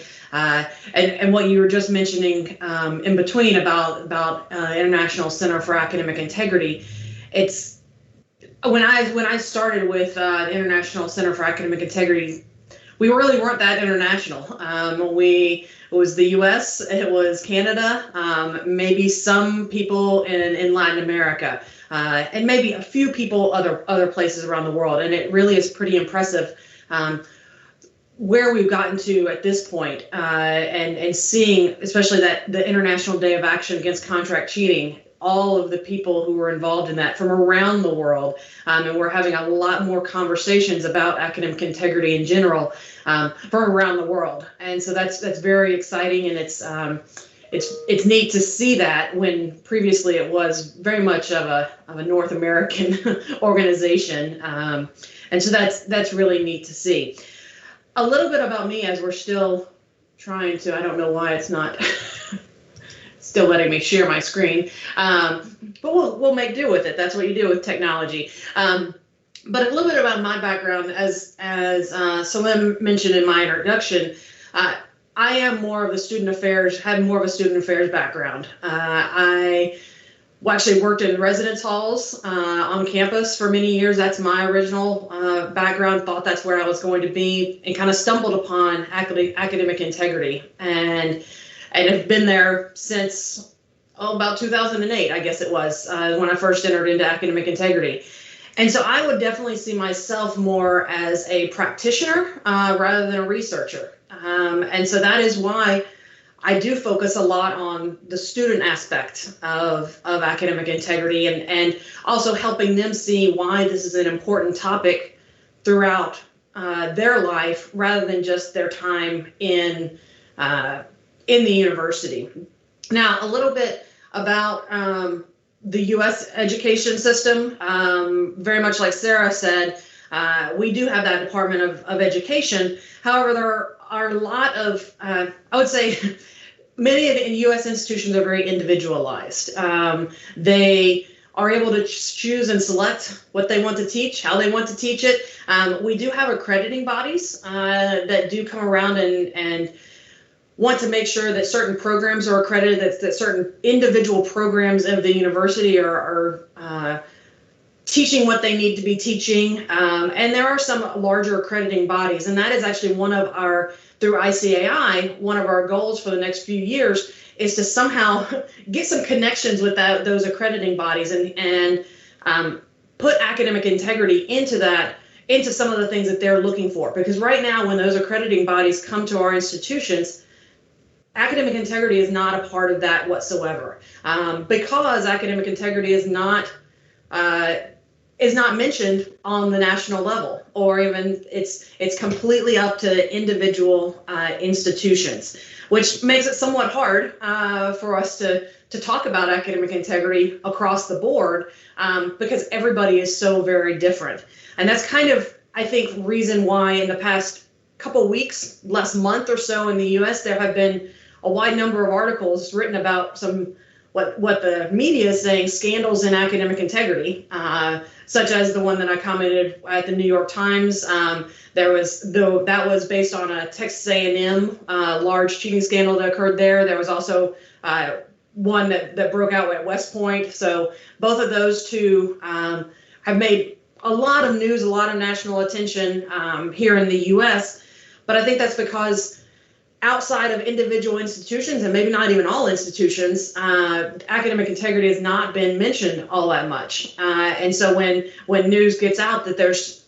And what you were just mentioning in between about International Center for Academic Integrity, it's when I started with International Center for Academic Integrity, we really weren't that international. It was the U.S., it was Canada, maybe some people in Latin America, and maybe a few people other places around the world. And it really is pretty impressive where we've gotten to at this point, and seeing, especially that the International Day of Action Against Contract Cheating, all of the people who were involved in that from around the world, and we're having a lot more conversations about academic integrity in general from around the world, and so that's very exciting, and it's neat to see that when previously it was very much of a North American organization, and so that's really neat to see. A little bit about me, as we're still trying to, I don't know why it's not still letting me share my screen, but we'll make do with it. That's what you do with technology. But a little bit about my background, as Salim mentioned in my introduction, I am more of a student affairs, had more of a student affairs background. I actually worked in residence halls on campus for many years. That's my original background. Thought that's where I was going to be, and kind of stumbled upon academic integrity, and have been there since about 2008, I guess it was, when I first entered into academic integrity. And so I would definitely see myself more as a practitioner rather than a researcher. And so that is why I do focus a lot on the student aspect of academic integrity, and also helping them see why this is an important topic throughout their life, rather than just their time in the university. Now, a little bit about the U.S. education system. Very much like Sarah said, we do have that Department of Education. However, there are a lot of, I would say, many of the U.S. institutions are very individualized. They are able to choose and select what they want to teach, how they want to teach it. We do have accrediting bodies that do come around and want to make sure that certain programs are accredited, that certain individual programs of the university are teaching what they need to be teaching. And there are some larger accrediting bodies, and that is actually one of our, through ICAI, one of our goals for the next few years is to somehow get some connections with those accrediting bodies and put academic integrity into some of the things that they're looking for. Because right now, when those accrediting bodies come to our institutions, academic integrity is not a part of that whatsoever, because academic integrity is not mentioned on the national level, or even it's completely up to individual institutions, which makes it somewhat hard for us to talk about academic integrity across the board, because everybody is so very different. And that's kind of, I think, reason why in the past couple weeks, last month or so in the US, there have been a wide number of articles written about some what the media is saying, scandals in academic integrity, such as the one that I commented at the New York Times. That was based on a Texas A&M large cheating scandal that occurred there. There was also one that broke out at West Point. So both of those two have made a lot of news, a lot of national attention here in the US. But I think that's because outside of individual institutions, and maybe not even all institutions, academic integrity has not been mentioned all that much. And so when news gets out that there's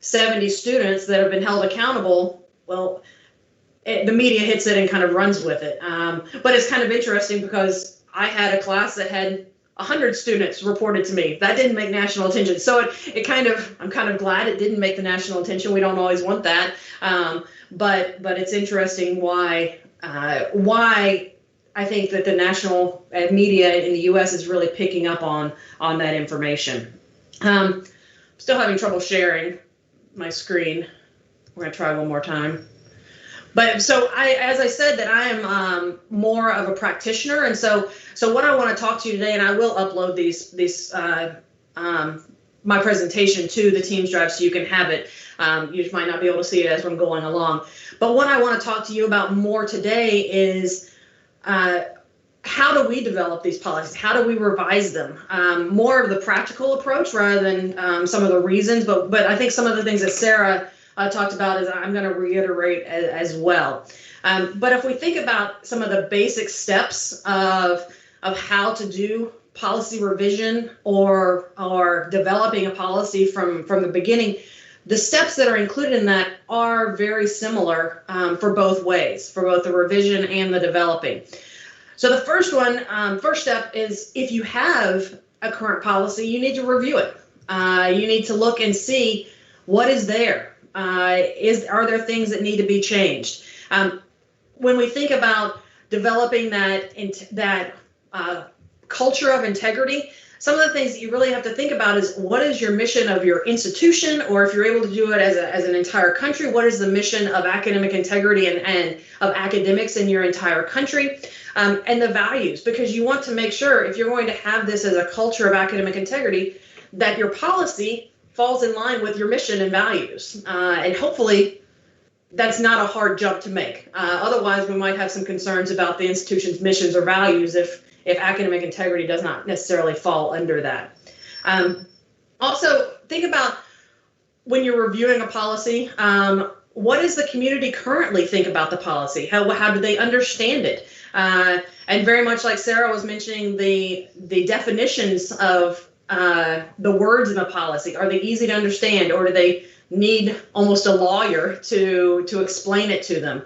70 students that have been held accountable, well, the media hits it and kind of runs with it. But it's kind of interesting because I had a class that had 100 students reported to me. That didn't make national attention. So I'm kind of glad it didn't make the national attention. We don't always want that. But it's interesting why I think that the national media in the U.S. is really picking up on that information. Still having trouble sharing my screen. We're gonna try one more time. But so as I said, that I am more of a practitioner, and so what I want to talk to you today, and I will upload my presentation to the Teams Drive so you can have it. You just might not be able to see it as I'm going along. But what I want to talk to you about more today is how do we develop these policies? How do we revise them? More of the practical approach rather than some of the reasons. But I think some of the things that Sarah talked about is I'm going to reiterate as well. But if we think about some of the basic steps of how to do policy revision or developing a policy from the beginning, the steps that are included in that are very similar for both ways, for both the revision and the developing. So the first step is, if you have a current policy, you need to review it. You need to look and see what is there. Are there things that need to be changed? When we think about developing that culture of integrity, some of the things that you really have to think about is, what is your mission of your institution, or if you're able to do it as an entire country, what is the mission of academic integrity and of academics in your entire country, and the values, because you want to make sure, if you're going to have this as a culture of academic integrity, that your policy falls in line with your mission and values. And hopefully that's not a hard jump to make. Otherwise, we might have some concerns about the institution's missions or values if academic integrity does not necessarily fall under that. Also, think about when you're reviewing a policy, what does the community currently think about the policy? How do they understand it? And very much like Sarah was mentioning, the definitions of the words in a policy, are they easy to understand, or do they need almost a lawyer to explain it to them?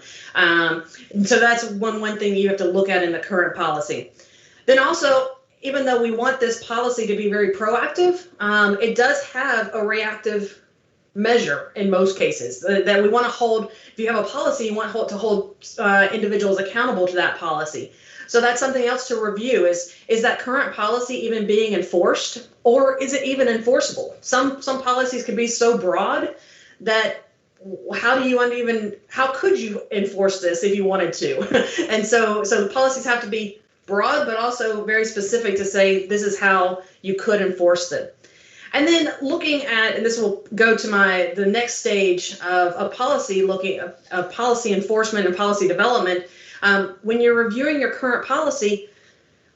So that's one thing you have to look at in the current policy. Then also, even though we want this policy to be very proactive, it does have a reactive measure in most cases that we want to hold. If you have a policy, you want to hold individuals accountable to that policy. So that's something else to review, is that current policy even being enforced, or is it even enforceable? Some policies can be so broad that how could you enforce this if you wanted to? And so the policies have to be broad, but also very specific to say this is how you could enforce them. And then looking at, and this will go to the next stage of policy, looking at policy enforcement and policy development. When you're reviewing your current policy,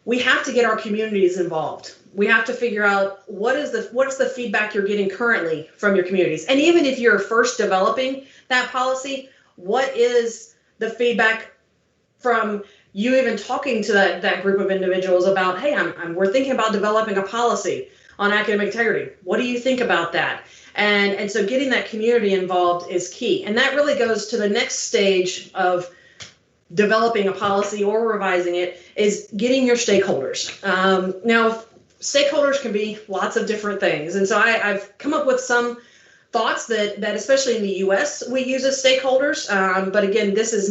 we have to get our communities involved. We have to figure out what is the feedback you're getting currently from your communities. And even if you're first developing that policy, what is the feedback from you even talking to that group of individuals about, hey, we're thinking about developing a policy on academic integrity. What do you think about that? And so getting that community involved is key. And that really goes to the next stage of developing a policy or revising it is getting your stakeholders. Now, stakeholders can be lots of different things. And so I've come up with some thoughts that especially in the US, we use as stakeholders. But again, this is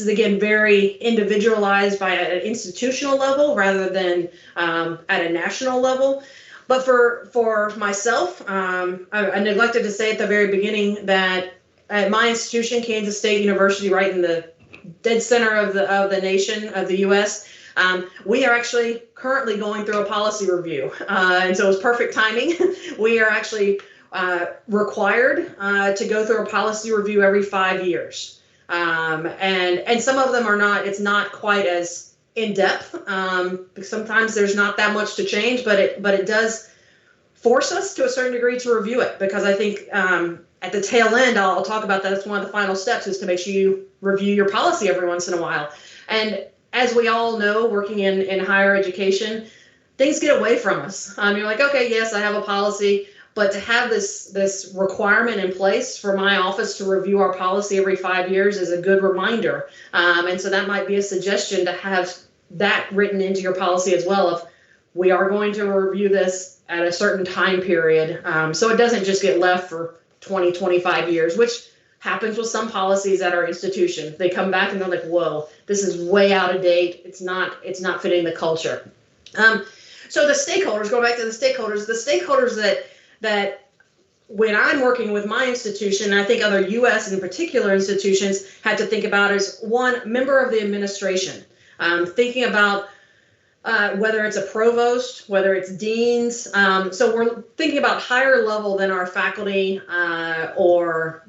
again very individualized by an institutional level rather than at a national level. But for myself, I neglected to say at the very beginning that at my institution, Kansas State University, right in the dead center of the nation, of the US, we are actually currently going through a policy review. And so it was perfect timing. We are actually required to go through a policy review every 5 years. And some of them are not, it's not quite as in depth. Sometimes there's not that much to change, but it does force us to a certain degree to review it, because I think at the tail end, I'll talk about that. That's one of the final steps, is to make sure you review your policy every once in a while. And as we all know, working in higher education, things get away from us. You're like, okay, yes, I have a policy, but to have this requirement in place for my office to review our policy every 5 years is a good reminder. And so that might be a suggestion to have that written into your policy as well, if we are going to review this at a certain time period. So it doesn't just get left for 20, 25 years, which happens with some policies at our institution. They come back and they're like, whoa, this is way out of date. It's not fitting the culture. So the stakeholders, going back to the stakeholders that when I'm working with my institution, I think other U.S. in particular institutions had to think about is, one, member of the administration, thinking about whether it's a provost, whether it's deans. So we're thinking about higher level than our faculty or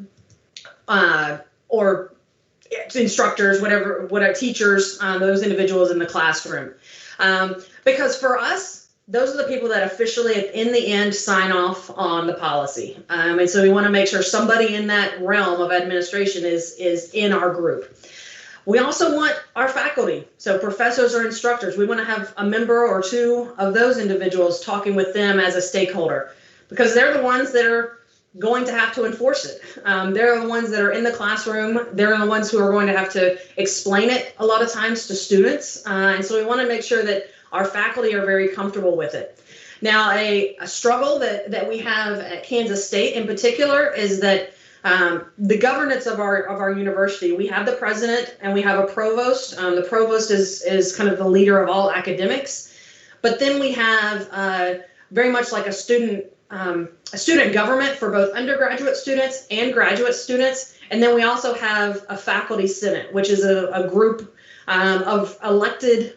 instructors, whatever teachers, those individuals in the classroom. Because for us, those are the people that officially, in the end, sign off on the policy. And so we want to make sure somebody in that realm of administration is in our group. We also want our faculty, so professors or instructors. We want to have a member or two of those individuals talking with them as a stakeholder, because they're the ones that are going to have to enforce it. They're the ones that are in the classroom. They're the ones who are going to have to explain it a lot of times to students. And so we want to make sure that our faculty are very comfortable with it. Now, a struggle that we have at Kansas State in particular is that the governance of our university, we have the president and we have a provost. The provost is kind of the leader of all academics, but then we have very much like a student government for both undergraduate students and graduate students. And then we also have a faculty senate, which is a group of elected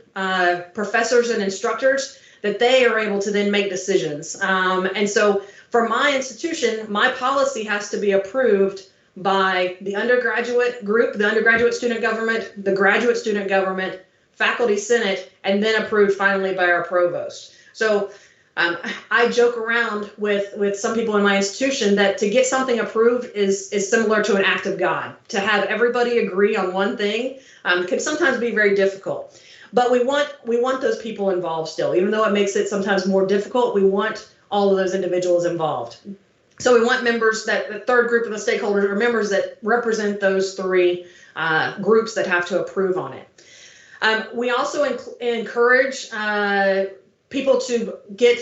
professors and instructors that they are able to then make decisions. And so for my institution, my policy has to be approved by the undergraduate group, the undergraduate student government, the graduate student government, faculty senate, and then approved finally by our provost. So I joke around with some people in my institution that to get something approved is similar to an act of God. To have everybody agree on one thing can sometimes be very difficult. But we want those people involved still, even though it makes it sometimes more difficult. We want all of those individuals involved. So we want members, that the third group of the stakeholders are members that represent those three groups that have to approve on it. We also encourage people to get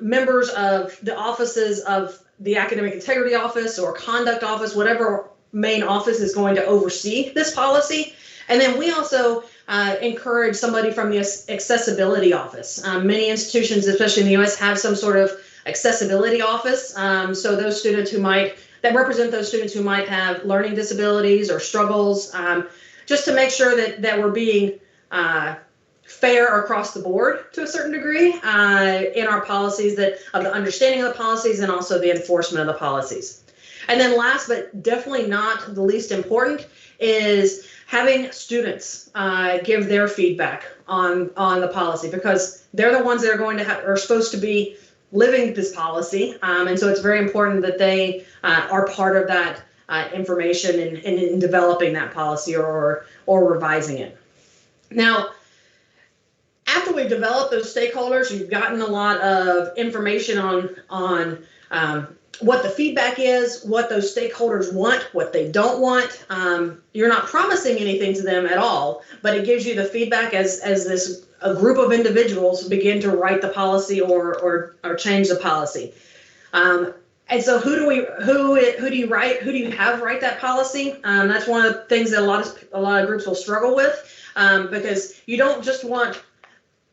members of the offices of the Academic Integrity Office or Conduct Office, whatever main office is going to oversee this policy. And then we also encourage somebody from the Accessibility Office. Many institutions, especially in the U.S., have some sort of accessibility office. So those students that represent those students who might have learning disabilities or struggles, just to make sure that we're being fair across the board to a certain degree in our policies, of the understanding of the policies and also the enforcement of the policies. And then last but definitely not the least important is having students give their feedback on the policy, because they're the ones that are supposed to be living this policy. And so it's very important that they are part of that information in developing that policy or revising it. Now, after we've developed those stakeholders, you've gotten a lot of information on what the feedback is, what those stakeholders want, what they don't want. You're not promising anything to them at all, but it gives you the feedback as a group of individuals begin to write the policy or change the policy. And so who do you have write that policy? That's one of the things that a lot of groups will struggle with, because you don't just want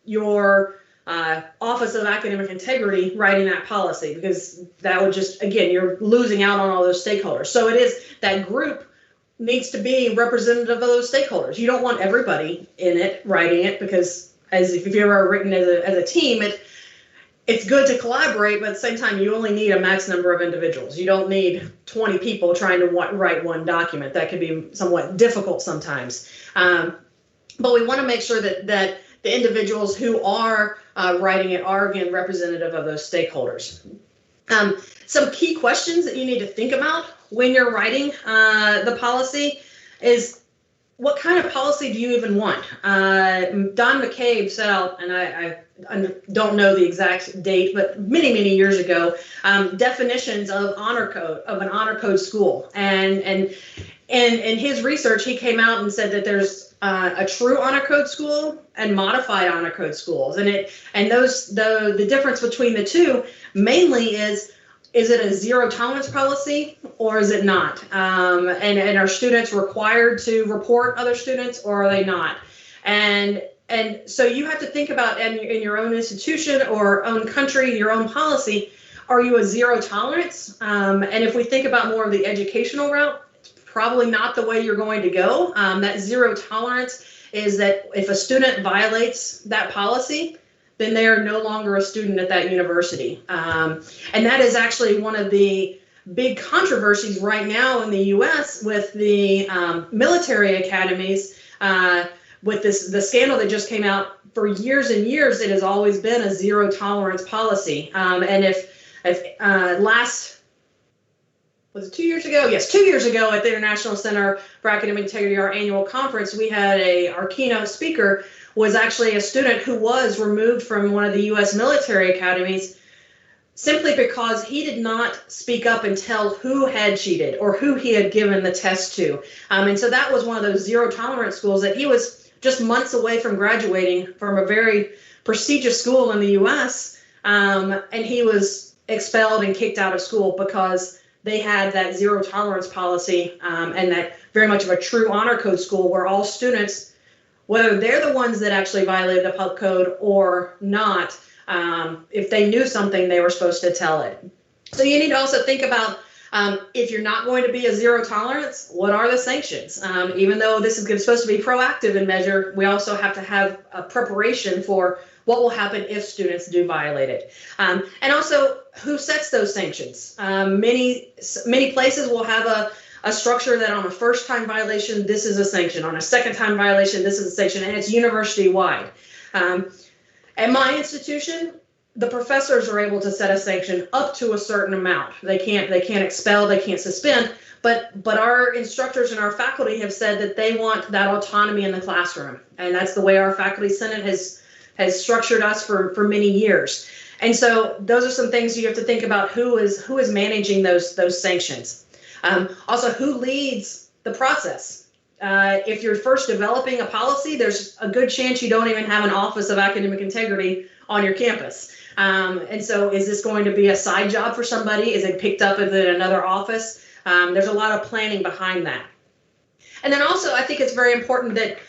your Office of Academic Integrity writing that policy, because that would just, again, you're losing out on all those stakeholders. So it is, that group needs to be representative of those stakeholders. You don't want everybody in it writing it, because if you've ever written as a team, it's good to collaborate, but at the same time, you only need a max number of individuals. You don't need 20 people trying to write one document. That could be somewhat difficult sometimes. But we want to make sure that the individuals who are writing it are, again, representative of those stakeholders. Some key questions that you need to think about when you're writing the policy is, what kind of policy do you even want? Don McCabe set out, and I don't know the exact date, but many years ago, definitions of an honor code school. And in his research, he came out and said that there's a true honor code school and modified honor code schools, and the difference between the two mainly is it a zero tolerance policy or is it not? And are students required to report other students, or are they not? And so you have to think about, in your own institution or own country, your own policy, are you a zero tolerance? And if we think about more of the educational route, it's probably not the way you're going to go. That zero tolerance is that if a student violates that policy, then they are no longer a student at that university. And that is actually one of the big controversies right now in the U.S. with the military academies. With the scandal that just came out, for years and years, it has always been a zero tolerance policy. And was it 2 years ago? Yes, 2 years ago at the International Center for Academic Integrity, our annual conference, we had our keynote speaker was actually a student who was removed from one of the U.S. military academies simply because he did not speak up and tell who had cheated or who he had given the test to. And so that was one of those zero tolerance schools that he was just months away from graduating from a very prestigious school in the U.S. And he was expelled and kicked out of school because they had that zero tolerance policy, and that very much of a true honor code school where all students, whether they're the ones that actually violated the pub code or not, if they knew something, they were supposed to tell it. So you need to also think about, if you're not going to be a zero tolerance, what are the sanctions? Even though this is supposed to be proactive in measure, we also have to have a preparation for what will happen if students do violate it. And also, who sets those sanctions? Many places will have a structure that on a first-time violation, this is a sanction. On a second-time violation, this is a sanction, and it's university-wide. At my institution, the professors are able to set a sanction up to a certain amount. They can't expel, they can't suspend, but our instructors and our faculty have said that they want that autonomy in the classroom, and that's the way our faculty senate has structured us for many years. And so those are some things you have to think about, who is managing those sanctions. Also, who leads the process? If you're first developing a policy, there's a good chance you don't even have an Office of Academic Integrity on your campus. And so is this going to be a side job for somebody? Is it picked up in another office? There's a lot of planning behind that. And then also, I think it's very important that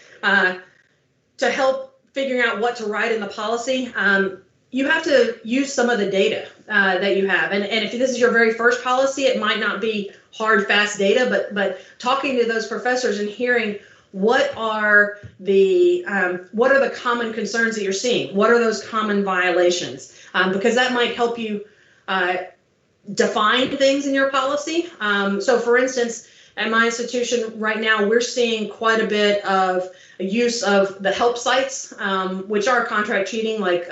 to help figuring out what to write in the policy, you have to use some of the data that you have. And if this is your very first policy, it might not be hard, fast data, but talking to those professors and hearing what are the common concerns that you're seeing? What are those common violations? Because that might help you define things in your policy. So for instance, at my institution right now, we're seeing quite a bit of use of the help sites, which are contract cheating, like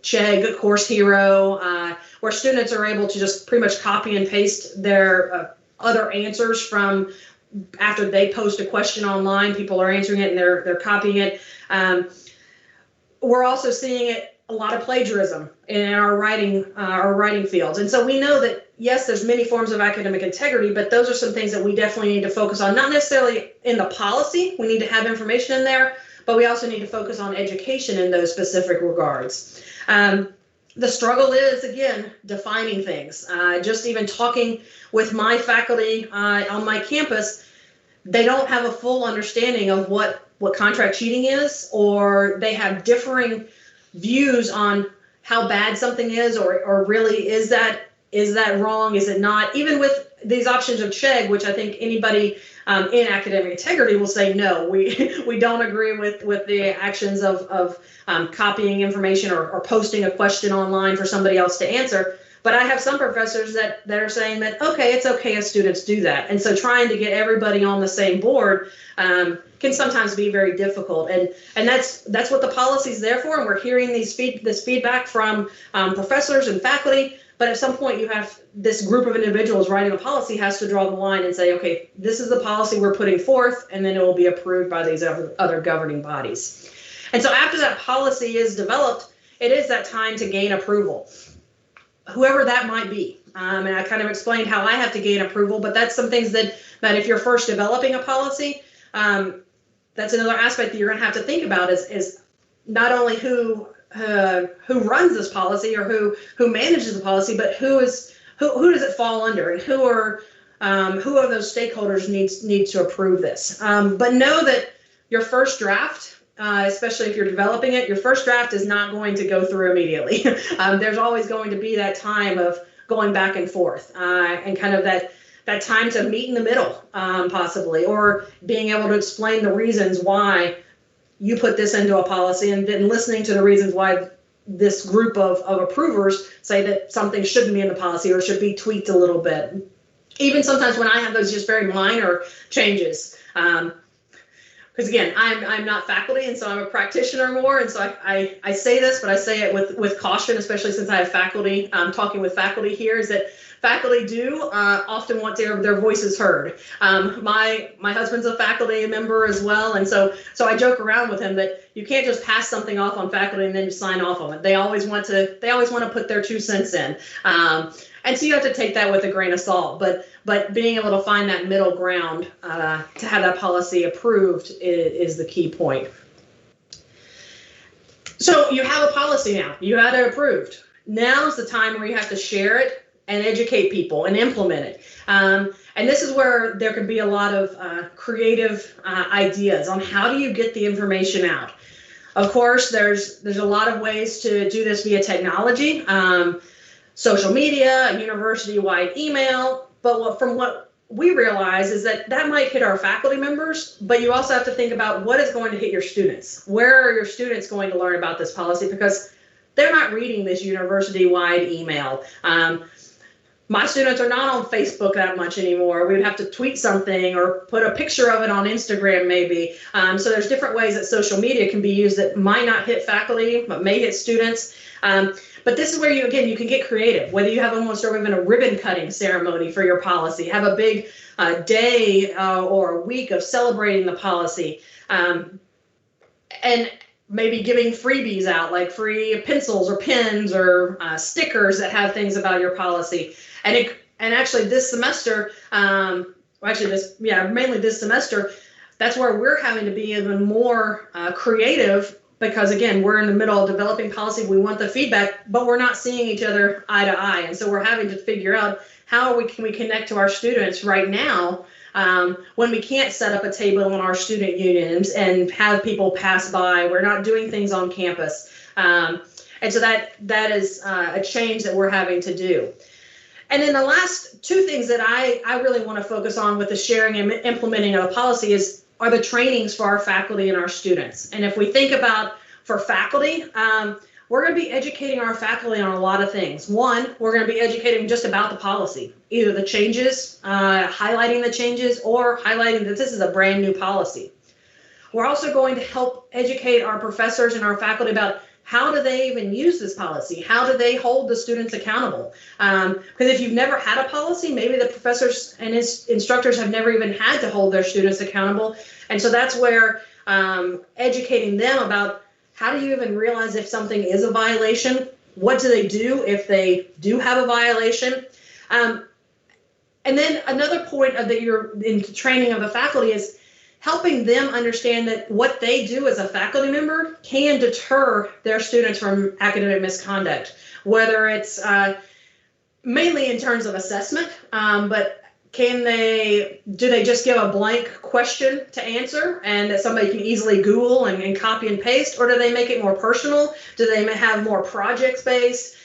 Chegg, Course Hero, where students are able to just pretty much copy and paste their other answers from after they post a question online. People are answering it and they're copying it. We're also seeing a lot of plagiarism in our writing fields, and so we know that yes, there's many forms of academic integrity, but those are some things that we definitely need to focus on, not necessarily in the policy. We need to have information in there, but we also need to focus on education in those specific regards. The struggle is, again, defining things. Just even talking with my faculty on my campus, they don't have a full understanding of what contract cheating is, or they have differing views on how bad something is, or really is that wrong? Is it not? Even with these options of CHEG, which I think anybody in academic integrity will say, no, we don't agree with the actions of copying information or posting a question online for somebody else to answer. But I have some professors that are saying that, okay, it's okay if students do that. And so trying to get everybody on the same board can sometimes be very difficult. And that's what the policy is there for. And we're hearing this feedback from professors and faculty. But at some point, you have this group of individuals writing a policy has to draw the line and say, okay, this is the policy we're putting forth, and then it will be approved by these other governing bodies. And so after that policy is developed, it is that time to gain approval, whoever that might be. And I kind of explained how I have to gain approval, but that's some things that if you're first developing a policy, that's another aspect that you're going to have to think about is not only who runs this policy or who manages the policy, but who does it fall under, and who are those stakeholders needs to approve this. But know that your first draft, especially if you're developing it, your first draft is not going to go through immediately. There's always going to be that time of going back and forth, and kind of that time to meet in the middle, possibly, or being able to explain the reasons why you put this into a policy, and then listening to the reasons why this group of approvers say that something shouldn't be in the policy or should be tweaked a little bit. Even sometimes when I have those just very minor changes, because again, I'm not faculty, and so I'm a practitioner more, and so I say this, but I say it with caution, especially since I have faculty. Talking with faculty here is that faculty do often want their voices heard. My husband's a faculty member as well, and so I joke around with him that you can't just pass something off on faculty and then just sign off on it. They always want to put their 2 cents in, and so you have to take that with a grain of salt. But being able to find that middle ground to have that policy approved is the key point. So you have a policy now. You had it approved. Now's the time where you have to share it and educate people and implement it. And this is where there could be a lot of creative ideas on how do you get the information out. Of course, there's a lot of ways to do this via technology, social media, university-wide email. But from what we realize is that might hit our faculty members, but you also have to think about what is going to hit your students. Where are your students going to learn about this policy? Because they're not reading this university-wide email. My students are not on Facebook that much anymore. We would have to tweet something or put a picture of it on Instagram maybe. So there's different ways that social media can be used that might not hit faculty, but may hit students. But this is where you can get creative, whether you have almost or even a ribbon cutting ceremony for your policy, have a big day or a week of celebrating the policy. And maybe giving freebies out, like free pencils or pens or stickers that have things about your policy. And actually this semester, mainly this semester, that's where we're having to be even more creative, because again, we're in the middle of developing policy. We want the feedback, but we're not seeing each other eye to eye. And so we're having to figure out how can we connect to our students right now when we can't set up a table in our student unions and have people pass by. We're not doing things on campus. And so that is a change that we're having to do. And then the last 2 things that I really want to focus on with the sharing and implementing of the policy are the trainings for our faculty and our students. And if we think about for faculty, we're going to be educating our faculty on a lot of things. One, we're going to be educating just about the policy, either the changes, highlighting the changes, or highlighting that this is a brand new policy. We're also going to help educate our professors and our faculty about how do they even use this policy? How do they hold the students accountable? Because if you've never had a policy, maybe the professors and instructors have never even had to hold their students accountable. And so that's where educating them about how do you even realize if something is a violation? What do they do if they do have a violation? And then another point of that you're in training of the faculty is helping them understand that what they do as a faculty member can deter their students from academic misconduct, whether it's mainly in terms of assessment, but do they just give a blank question to answer and that somebody can easily Google and copy and paste, or do they make it more personal? Do they have more projects based?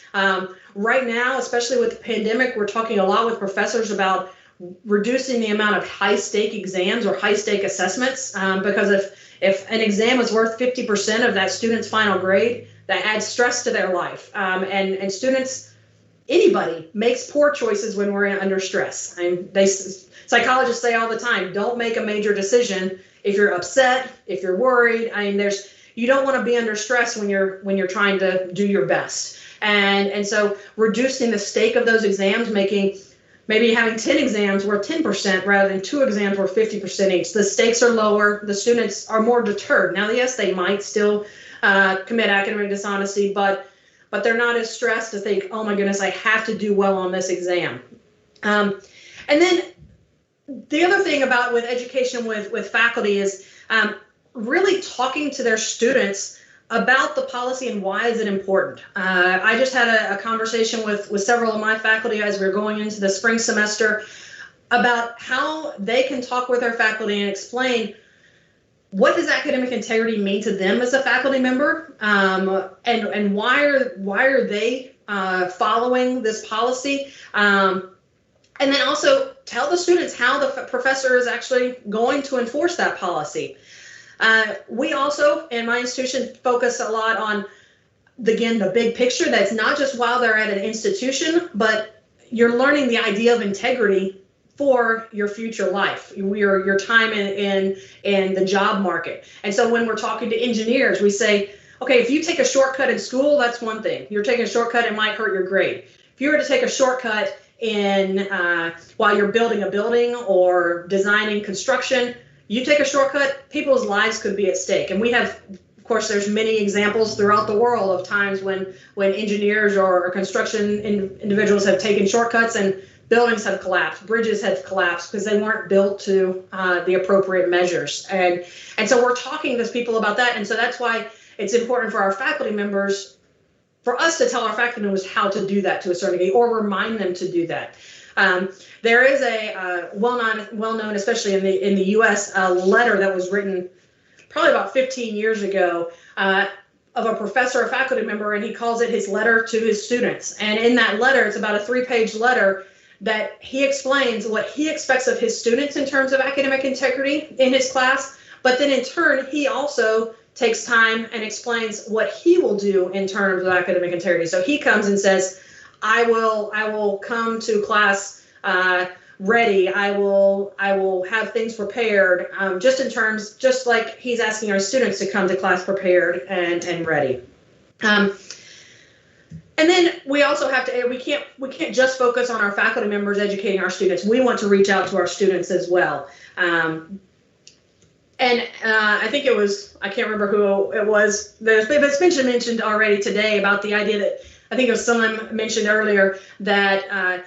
Right now, especially with the pandemic, we're talking a lot with professors about reducing the amount of high-stake exams or high-stake assessments, because if an exam is worth 50% of that student's final grade, that adds stress to their life. And students, anybody makes poor choices when we're under stress. Psychologists say all the time, don't make a major decision if you're upset, if you're worried. You don't want to be under stress when you're trying to do your best. And so reducing the stake of those exams, maybe having 10 exams worth 10% rather than 2 exams worth 50% each. The stakes are lower. The students are more deterred. Now, yes, they might still commit academic dishonesty, but they're not as stressed to think, oh my goodness, I have to do well on this exam. And then the other thing about with education with faculty is really talking to their students about the policy and why is it important. I just had a conversation with several of my faculty as we were going into the spring semester about how they can talk with their faculty and explain what does academic integrity mean to them as a faculty member, and why are they following this policy, and then also tell the students how the professor is actually going to enforce that policy. We also, in my institution, focus a lot on, again, the big picture. That's not just while they're at an institution, but you're learning the idea of integrity for your future life, your time in the job market. And so when we're talking to engineers, we say, okay, if you take a shortcut in school, that's one thing. You're taking a shortcut, it might hurt your grade. If you were to take a shortcut while you're building a building or designing construction, you take a shortcut, people's lives could be at stake. And we have, of course, there's many examples throughout the world of times when engineers or construction individuals have taken shortcuts and buildings have collapsed, bridges have collapsed because they weren't built to the appropriate measures. And so we're talking to people about that. And so that's why it's important for our faculty members, for us to tell our faculty members how to do that to a certain degree, or remind them to do that. There is a well-known, especially in the U.S., a letter that was written probably about 15 years ago of a professor, a faculty member, and he calls it his letter to his students. And in that letter, it's about a 3-page letter that he explains what he expects of his students in terms of academic integrity in his class, but then in turn, he also takes time and explains what he will do in terms of academic integrity. So he comes and says, I will come to class ready. I will have things prepared, just like he's asking our students to come to class prepared and ready. And then we also have to, we can't just focus on our faculty members educating our students. We want to reach out to our students as well. And I think it was, I can't remember who it was, but it's been mentioned already today about the idea that, I think it was someone mentioned earlier, that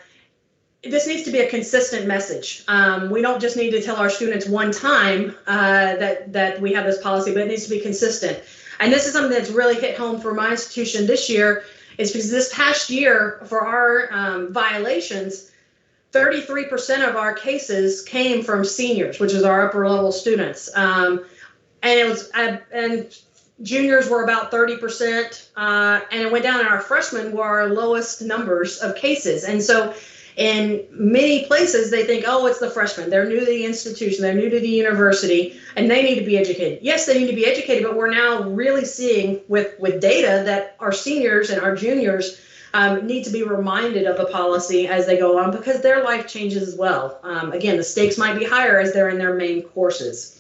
this needs to be a consistent message. We don't just need to tell our students one time that we have this policy, but it needs to be consistent. And this is something that's really hit home for my institution this year, is because this past year for our violations, 33% of our cases came from seniors, which is our upper level students. And juniors were about 30%, and it went down, and our freshmen were our lowest numbers of cases. And so in many places, they think, oh, it's the freshmen. They're new to the institution. They're new to the university, and they need to be educated. Yes, they need to be educated, but we're now really seeing with data that our seniors and our juniors need to be reminded of the policy as they go on, because their life changes as well. Again, the stakes might be higher as they're in their main courses.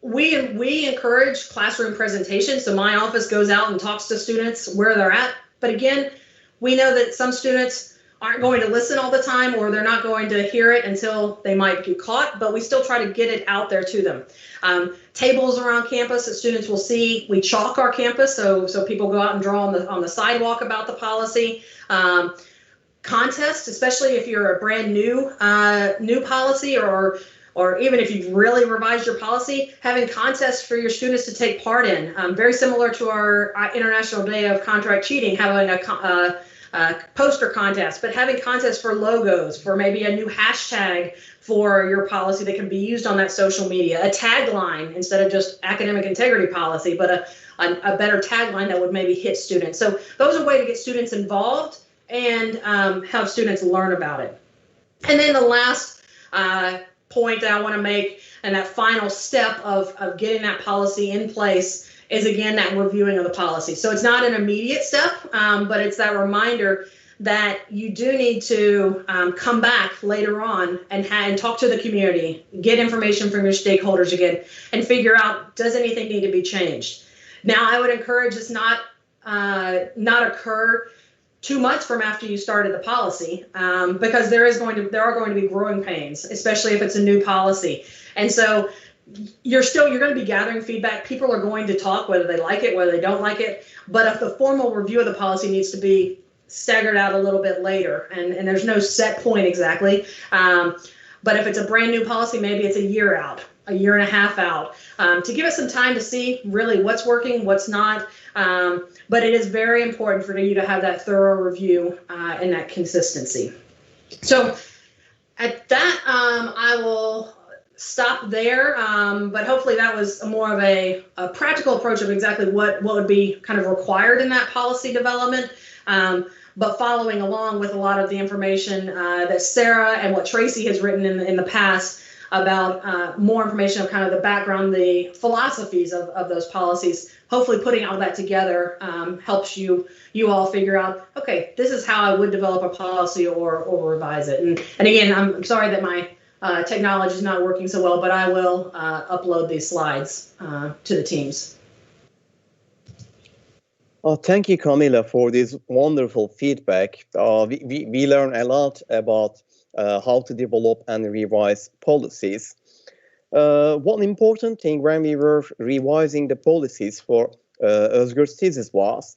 We encourage classroom presentation. So my office goes out and talks to students where they're at. But again, we know that some students aren't going to listen all the time, or they're not going to hear it until they might get caught, but we still try to get it out there to them. Tables around campus that students will see. We chalk our campus so people go out and draw on the sidewalk about the policy. contests, especially if you're a brand new policy, or even if you've really revised your policy, having contests for your students to take part in. Very similar to our International Day of Contract Cheating, having a poster contest, but having contests for logos, for maybe a new hashtag for your policy that can be used on that social media, a tagline instead of just academic integrity policy, but a better tagline that would maybe hit students. So those are a way to get students involved and have students learn about it. And then the last point that I want to make, and that final step of getting that policy in place, is again that reviewing of the policy. So it's not an immediate step, but it's that reminder that you do need to come back later on and talk to the community, get information from your stakeholders again, and figure out, does anything need to be changed? Now, I would encourage this not occur too much from after you started the policy, because there are going to be growing pains, especially if it's a new policy. And so you're going to be gathering feedback. People are going to talk, whether they like it, whether they don't like it. But if the formal review of the policy needs to be staggered out a little bit later, and there's no set point exactly. But if it's a brand new policy, maybe it's a year out, a year and a half out, to give us some time to see really what's working, what's not. But it is very important for you to have that thorough review and that consistency. So at that, I will stop there. But hopefully that was more of a practical approach of exactly what would be kind of required in that policy development. But following along with a lot of the information that Sarah and what Tracy has written in the past about more information of kind of the background, the philosophies of those policies. Hopefully putting all that together helps you all figure out, okay, this is how I would develop a policy or revise it. And again, I'm sorry that my technology is not working so well, but I will upload these slides to the teams. Oh, thank you, Camilla, for this wonderful feedback. We learn a lot about how to develop and revise policies. One important thing when we were revising the policies for Özgür's thesis was,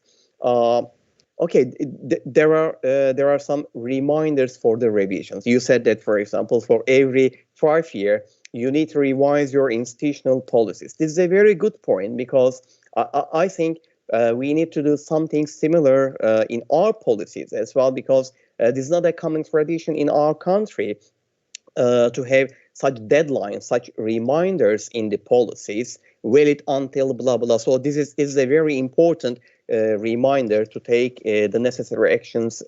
there are some reminders for the revisions. You said that, for example, for every 5 years, you need to revise your institutional policies. This is a very good point, because I think we need to do something similar in our policies as well, because this is not a common tradition in our country to have such deadlines, such reminders in the policies, valid until blah, blah. So this is a very important reminder to take the necessary actions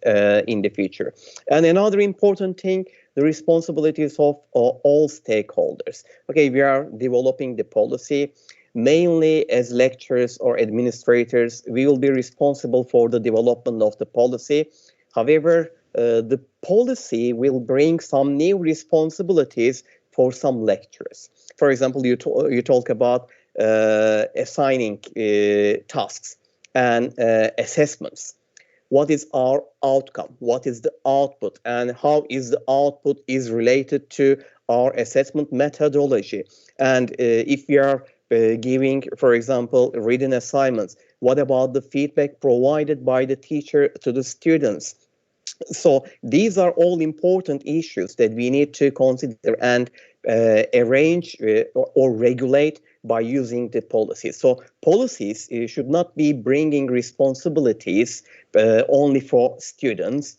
in the future. And another important thing, the responsibilities of all stakeholders. Okay, we are developing the policy. Mainly as lecturers or administrators, we will be responsible for the development of the policy. However, the policy will bring some new responsibilities for some lecturers. For example, you talk about assigning tasks and assessments. What is our outcome? What is the output? And how is the output is related to our assessment methodology? And if we are giving, for example, written assignments, what about the feedback provided by the teacher to the students? So these are all important issues that we need to consider and arrange or regulate by using the policies. So policies should not be bringing responsibilities only for students.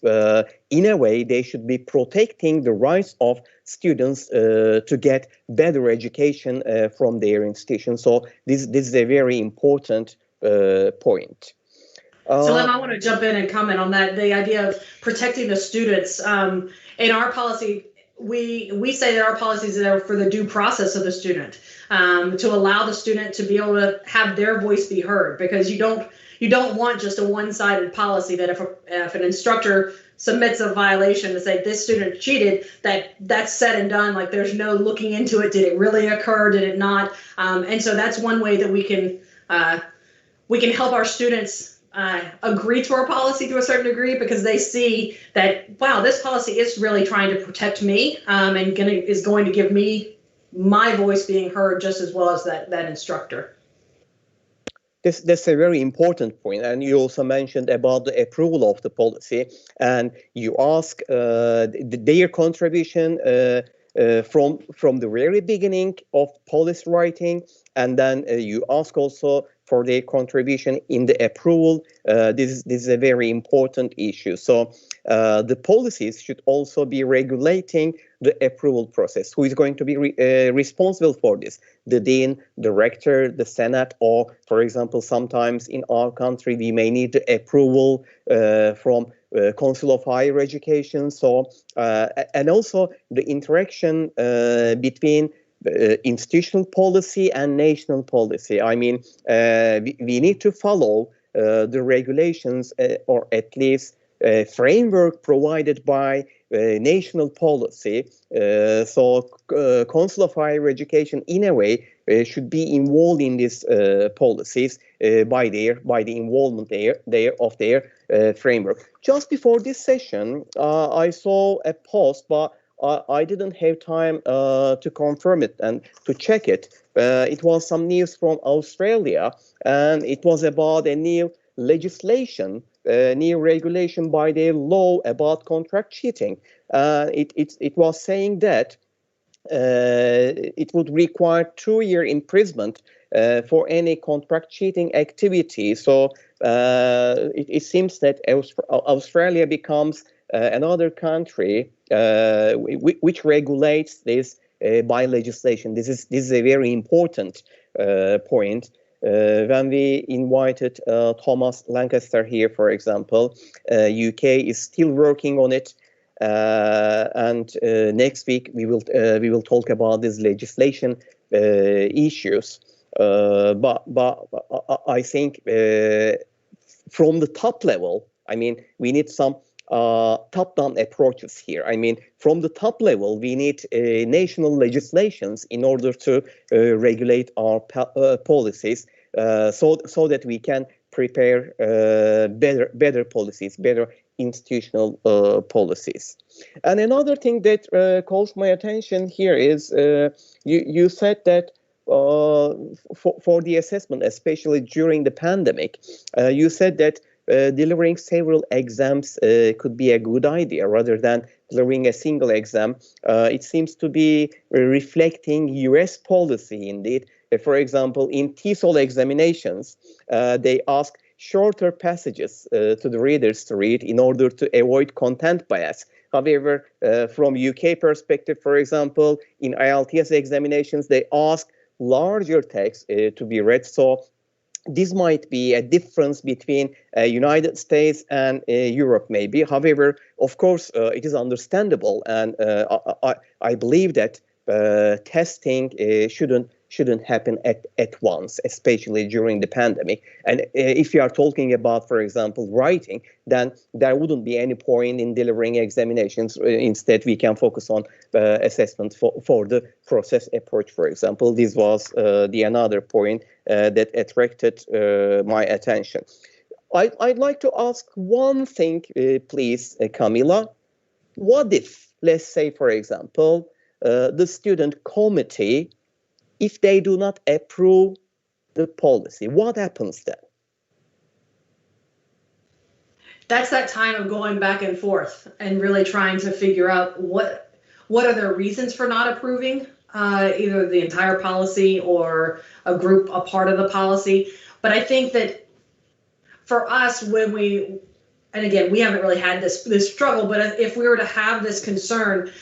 In a way, they should be protecting the rights of students to get better education from their institution. So this is a very important point. So I want to jump in and comment on that. The idea of protecting the students. In our policy, we say that our policies are for the due process of the student, to allow the student to be able to have their voice be heard, because you don't want just a one-sided policy that if an instructor submits a violation to say this student cheated, that's said and done. Like there's no looking into it. Did it really occur? Did it not? And so that's one way that we can help our students agree to our policy to a certain degree, because they see that, wow, this policy is really trying to protect me and is going to give me my voice being heard just as well as that instructor. That's a very important point, and you also mentioned about the approval of the policy, and you ask their contribution from the very beginning of policy writing, and then you ask also for their contribution in the approval. This is a very important issue. So the policies should also be regulating the approval process. Who is going to be responsible for this? The dean, the rector, the senate, or, for example, sometimes in our country we may need the approval from Council of Higher Education. So and also the interaction between institutional policy and national policy. I mean, we need to follow the regulations or at least framework provided by national policy. So Council of Higher Education, in a way, should be involved in these policies by the involvement of their framework. Just before this session, I saw a post, but I didn't have time to confirm it and to check it. It was some news from Australia, and it was about a new legislation, new regulation by their law about contract cheating. It was saying that it would require 2-year imprisonment for any contract cheating activity. So it seems that Australia becomes another country which regulates this by legislation. This is a very important point. When we invited Thomas Lancaster here, for example, UK is still working on it, and next week we will talk about these legislation issues. But I think from the top level, I mean, we need some top-down approaches here. I mean, from the top level, we need national legislations in order to regulate our policies, so that we can prepare better policies, better institutional policies. And another thing that calls my attention here is you said that for the assessment, especially during the pandemic, you said that delivering several exams could be a good idea rather than delivering a single exam. It seems to be reflecting US policy indeed. For example, in TESOL examinations, they ask shorter passages to the readers to read in order to avoid content bias. However, from UK perspective, for example, in IELTS examinations, they ask larger text to be read. So this might be a difference between United States and Europe, maybe. However, of course, it is understandable, and I believe that testing shouldn't happen at once, especially during the pandemic. And if you are talking about, for example, writing, then there wouldn't be any point in delivering examinations. Instead, we can focus on assessment for the process approach, for example. This was the another point that attracted my attention. I'd like to ask one thing, please, Camilla. What if, let's say, for example, the student committee, if they do not approve the policy, what happens then? That's that time of going back and forth and really trying to figure out what are their reasons for not approving either the entire policy or a part of the policy. But I think that for us, and again, we haven't really had this struggle, but if we were to have this concern,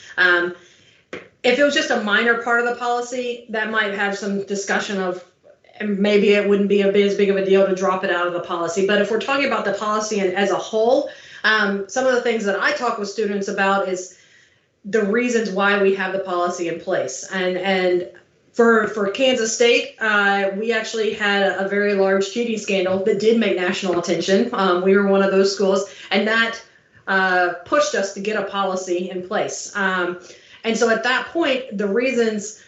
if it was just a minor part of the policy, that might have some discussion of, and maybe it wouldn't be as big of a deal to drop it out of the policy. But if we're talking about the policy as a whole, some of the things that I talk with students about is the reasons why we have the policy in place. And for Kansas State, we actually had a very large cheating scandal that did make national attention. We were one of those schools, and that pushed us to get a policy in place. And so at that point, the reasons,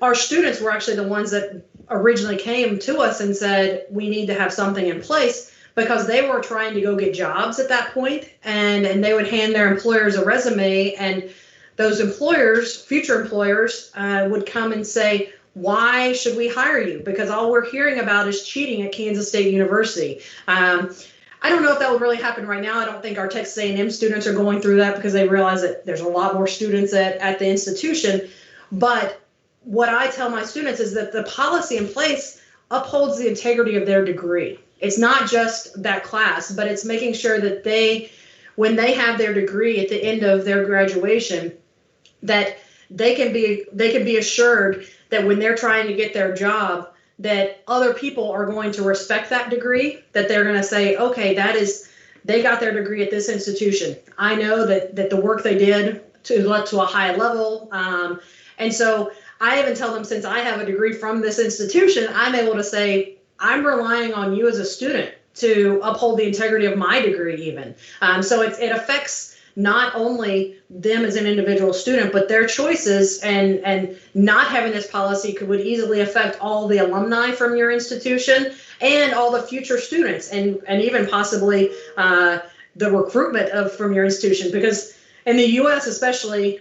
our students were actually the ones that originally came to us and said, we need to have something in place, because they were trying to go get jobs at that point, and they would hand their employers a resume, and those employers, future employers, would come and say, why should we hire you? Because all we're hearing about is cheating at Kansas State University. I don't know if that would really happen right now. I don't think our Texas A&M students are going through that because they realize that there's a lot more students at the institution. But what I tell my students is that the policy in place upholds the integrity of their degree. It's not just that class, but it's making sure that when they have their degree at the end of their graduation, that they can be assured that when they're trying to get their job, that other people are going to respect that degree, that they're going to say, okay, they got their degree at this institution. I know that the work they did led to a high level. And so I even tell them, since I have a degree from this institution, I'm able to say, I'm relying on you as a student to uphold the integrity of my degree even. So it affects not only them as an individual student, but their choices, and not having this policy would easily affect all the alumni from your institution and all the future students, and even possibly the recruitment from your institution. Because in the U.S. especially,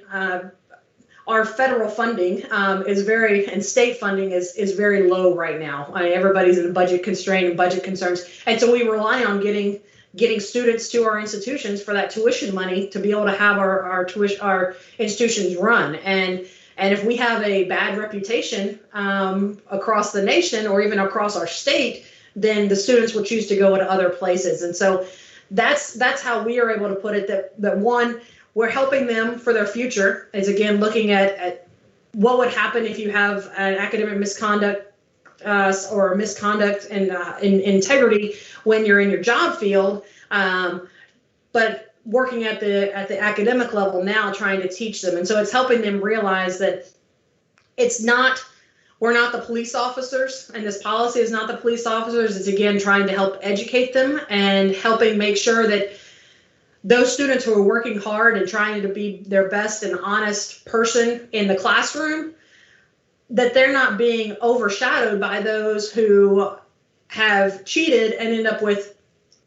our federal funding and state funding is very low right now. Everybody's in a budget constraint and budget concerns, and so we rely on getting students to our institutions for that tuition money to be able to have our institutions run. And if we have a bad reputation across the nation or even across our state, then the students will choose to go to other places. And so that's how we are able to put it, that one, we're helping them for their future, is again looking at what would happen if you have an academic misconduct or misconduct and in integrity when you're in your job field, but working at the academic level now, trying to teach them. And so it's helping them realize that we're not the police officers, and this policy is not the police officers. It's again trying to help educate them and helping make sure that those students who are working hard and trying to be their best and honest person in the classroom, that they're not being overshadowed by those who have cheated and end up with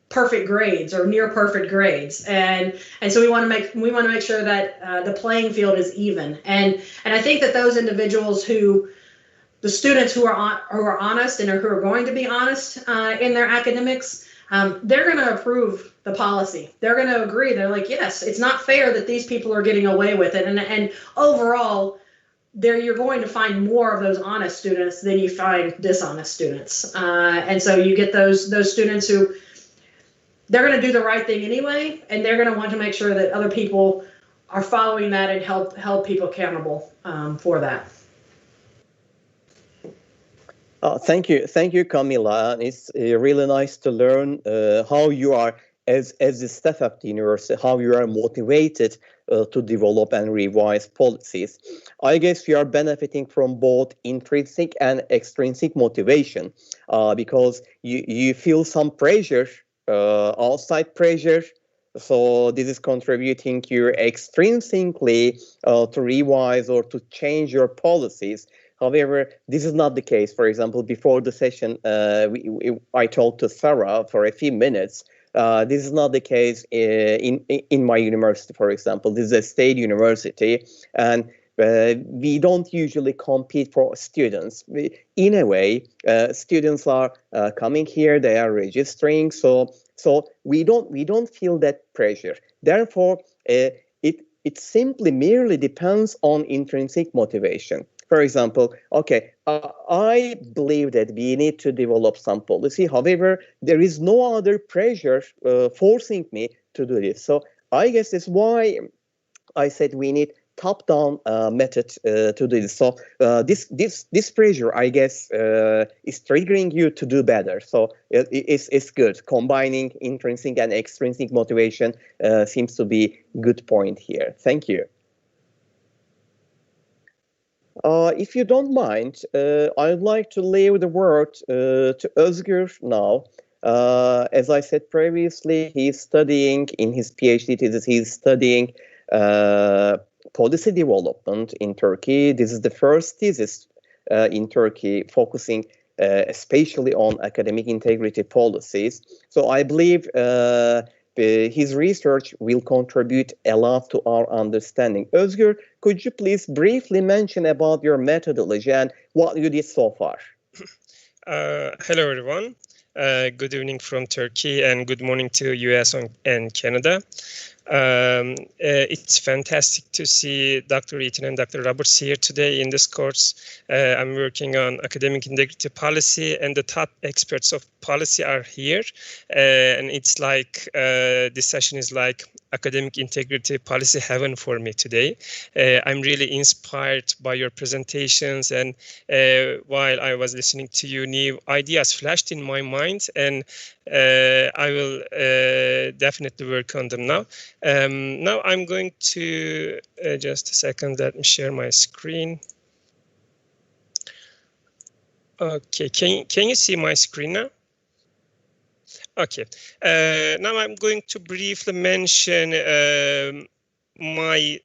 perfect grades or near perfect grades. And so we want to make sure that the playing field is even. And I think that those individuals the students who are honest and who are going to be honest in their academics, they're going to approve the policy. They're going to agree. They're like, yes, it's not fair that these people are getting away with it. And overall, you're going to find more of those honest students than you find dishonest students. And so you get those students who they're going to do the right thing anyway, and they're going to want to make sure that other people are following that and help people accountable for that. Thank you, Camilla. It's really nice to learn how you are, as the staff at the university, how you are motivated to develop and revise policies. I guess you are benefiting from both intrinsic and extrinsic motivation because you feel some pressure, outside pressure. So this is contributing you extrinsically to revise or to change your policies. However, this is not the case. For example, before the session, I talked to Sarah for a few minutes. This is not the case in my university, for example. This is a state university, and we don't usually compete for students. In a way, students are coming here, they are registering, so we don't feel that pressure. Therefore, it simply merely depends on intrinsic motivation. For example, okay, I believe that we need to develop some policy. However, there is no other pressure forcing me to do this. So I guess that's why I said we need top-down method to do this. So this pressure, I guess, is triggering you to do better. So it's good. Combining intrinsic and extrinsic motivation seems to be good point here. Thank you. If you don't mind, I'd like to leave the word to Özgür now. As I said previously, he's studying in his PhD thesis, he's studying policy development in Turkey. This is the first thesis in Turkey focusing especially on academic integrity policies. So I believe his research will contribute a lot to our understanding. Özgür, could you please briefly mention about your methodology and what you did so far? Hello, everyone. Good evening from Turkey and good morning to US and Canada. It's fantastic to see Dr. Eaton and Dr. Roberts here today in this course. I'm working on academic integrity policy, and the top experts of policy are here. And it's like this session is like academic integrity policy heaven for me today. I'm really inspired by your presentations, and while I was listening to you, new ideas flashed in my mind, and I will definitely work on them now. Now I'm going to, just a second, let me share my screen. Okay, can you see my screen now? Okay, now I'm going to briefly mention my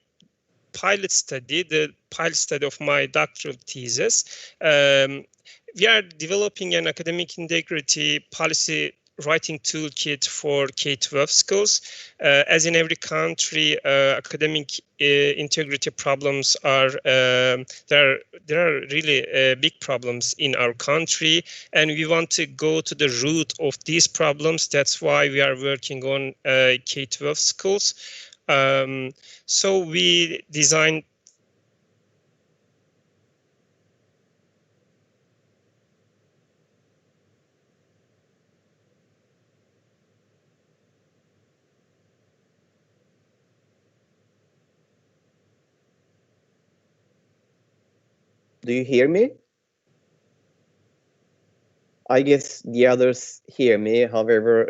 pilot study, the pilot study of my doctoral thesis. We are developing an academic integrity policy writing toolkit for K-12 schools. As in every country, academic integrity problems are, there are really big problems in our country, and we want to go to the root of these problems. That's why we are working on K-12 schools. So we designed Do you hear me? I guess the others hear me. However,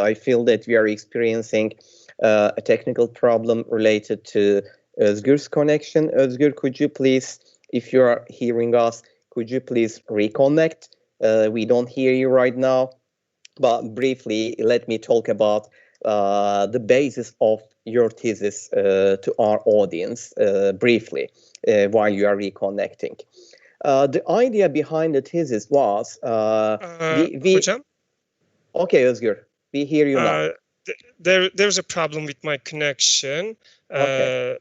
I feel that we are experiencing a technical problem related to Özgür's connection. Özgür, could you please, if you are hearing us, could you please reconnect? We don't hear you right now, but briefly, let me talk about the basis of your thesis to our audience briefly while you are reconnecting. The idea behind the thesis was Hocam? Okay, Özgür, we hear you now. There's a problem with my connection. Okay.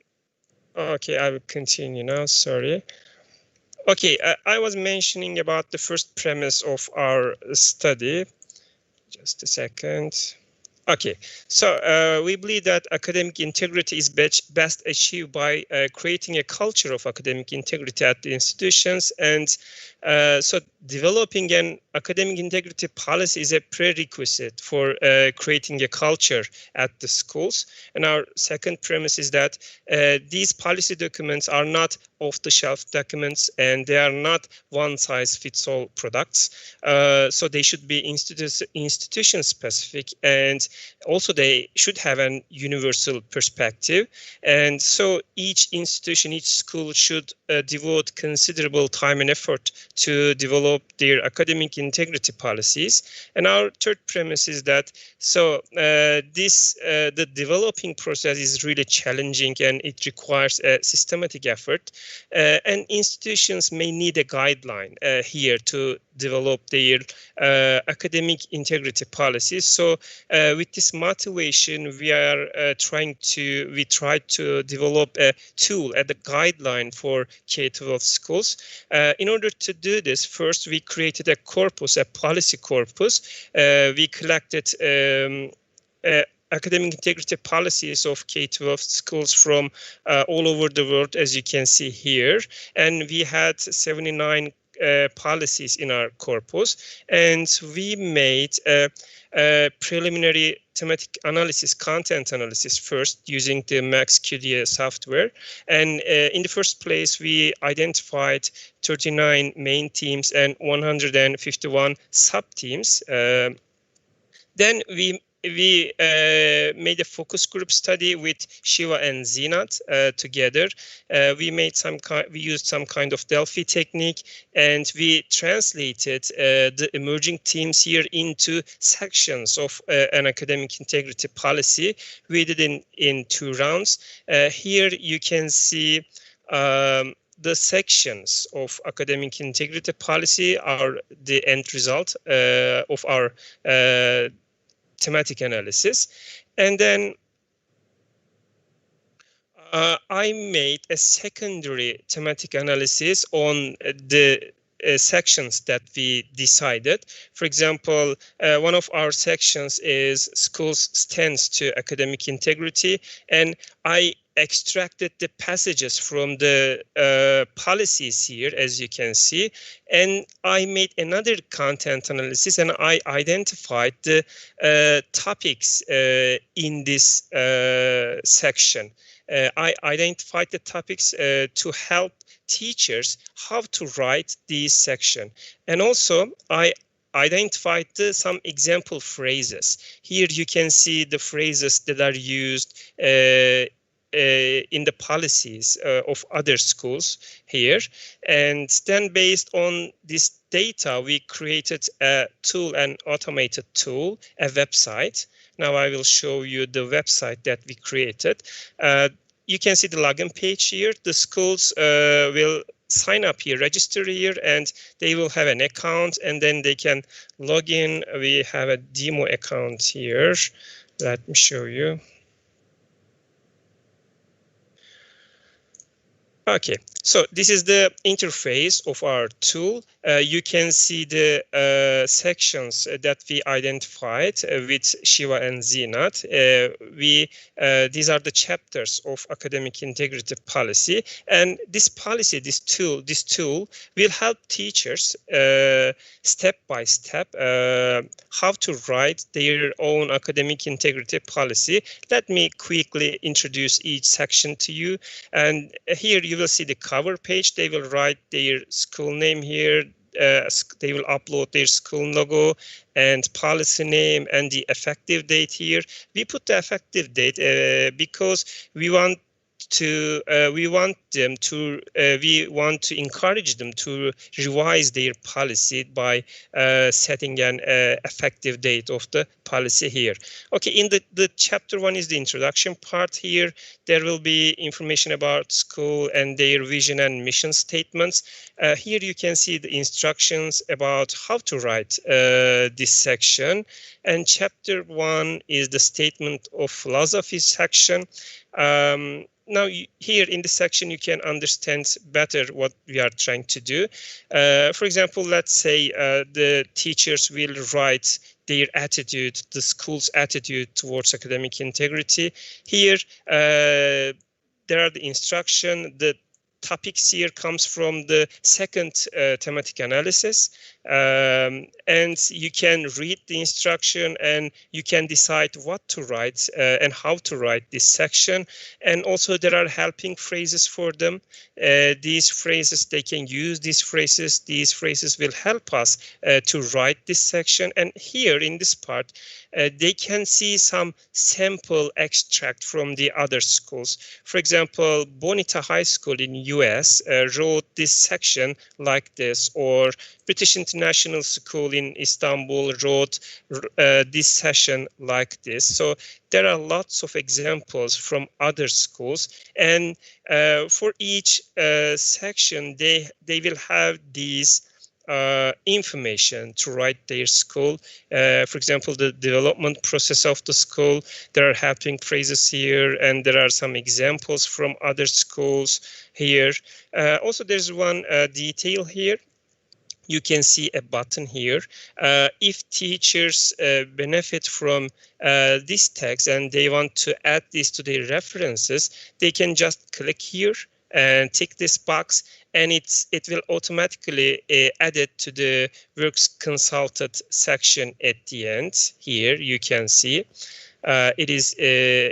Okay, I will continue now. Sorry. Okay, I was mentioning about the first premise of our study. Just a second. Okay, so we believe that academic integrity is best achieved by creating a culture of academic integrity at the institutions, and so developing an academic integrity policy is a prerequisite for creating a culture at the schools. And our second premise is that these policy documents are not off-the-shelf documents, and they are not one-size-fits-all products. So they should be institution-specific, and also they should have an universal perspective. And so each institution, each school should devote considerable time and effort to develop their academic integrity policies. And our third premise is that the developing process is really challenging, and it requires a systematic effort. And institutions may need a guideline here to develop their academic integrity policies. So with this motivation, we try to develop a tool, a guideline for K-12 schools. In order to do this, first we created a corpus, a policy corpus. We collected academic integrity policies of K-12 schools from all over the world, as you can see here. And we had 79 policies in our corpus, and we made a preliminary thematic analysis, content analysis first using the MaxQDA software. And in the first place, we identified 39 main themes and 151 sub-themes. Then we made a focus group study with Shiva and Zinat together. We used some kind of Delphi technique, and we translated the emerging themes here into sections of an academic integrity policy. We did in 2 rounds. Here you can see the sections of academic integrity policy are the end result of our thematic analysis. And then I made a secondary thematic analysis on the sections that we decided. For example, one of our sections is schools' stance to academic integrity, and I extracted the passages from the policies here, as you can see, and I made another content analysis, and I identified the topics in this section. I identified the topics to help teachers how to write this section. And also I identified some example phrases. Here you can see the phrases that are used in the policies of other schools here. And then based on this data, we created a tool, an automated tool, a website. Now I will show you the website that we created. You can see the login page here. The schools will sign up here, register here, and they will have an account, and then they can log in. We have a demo account here. Let me show you. Okay, so this is the interface of our tool. You can see the sections that we identified with Shiva and Zinat. These are the chapters of academic integrity policy, and this policy, this tool will help teachers step by step how to write their own academic integrity policy. Let me quickly introduce each section to you, and here you will see the cover page. They will write their school name here. They will upload their school logo and policy name and the effective date here. We put the effective date because we want to encourage them to revise their policy by setting an effective date of the policy here. Okay, in the chapter 1 is the introduction part here. There will be information about school and their vision and mission statements. Here you can see the instructions about how to write this section. And chapter 1 is the statement of philosophy section. Now, here in this section, you can understand better what we are trying to do. For example, let's say the teachers will write their attitude, the school's attitude towards academic integrity. Here, there are the instruction. The topics here comes from the second thematic analysis. And you can read the instruction and you can decide what to write and how to write this section. And also there are helping phrases for them. These phrases, they can use these phrases. These phrases will help us to write this section. And here in this part, they can see some sample extract from the other schools. For example, Bonita High School in US wrote this section like this, or British International School in Istanbul wrote this session like this. So there are lots of examples from other schools, and for each section, they will have these information to write their school. For example, the development process of the school, there are helping phrases here, and there are some examples from other schools here. Also, there's one detail here. You can see a button here. If teachers benefit from this text and they want to add this to their references, they can just click here and tick this box, and it will automatically add it to the works consulted section at the end. Here you can see it is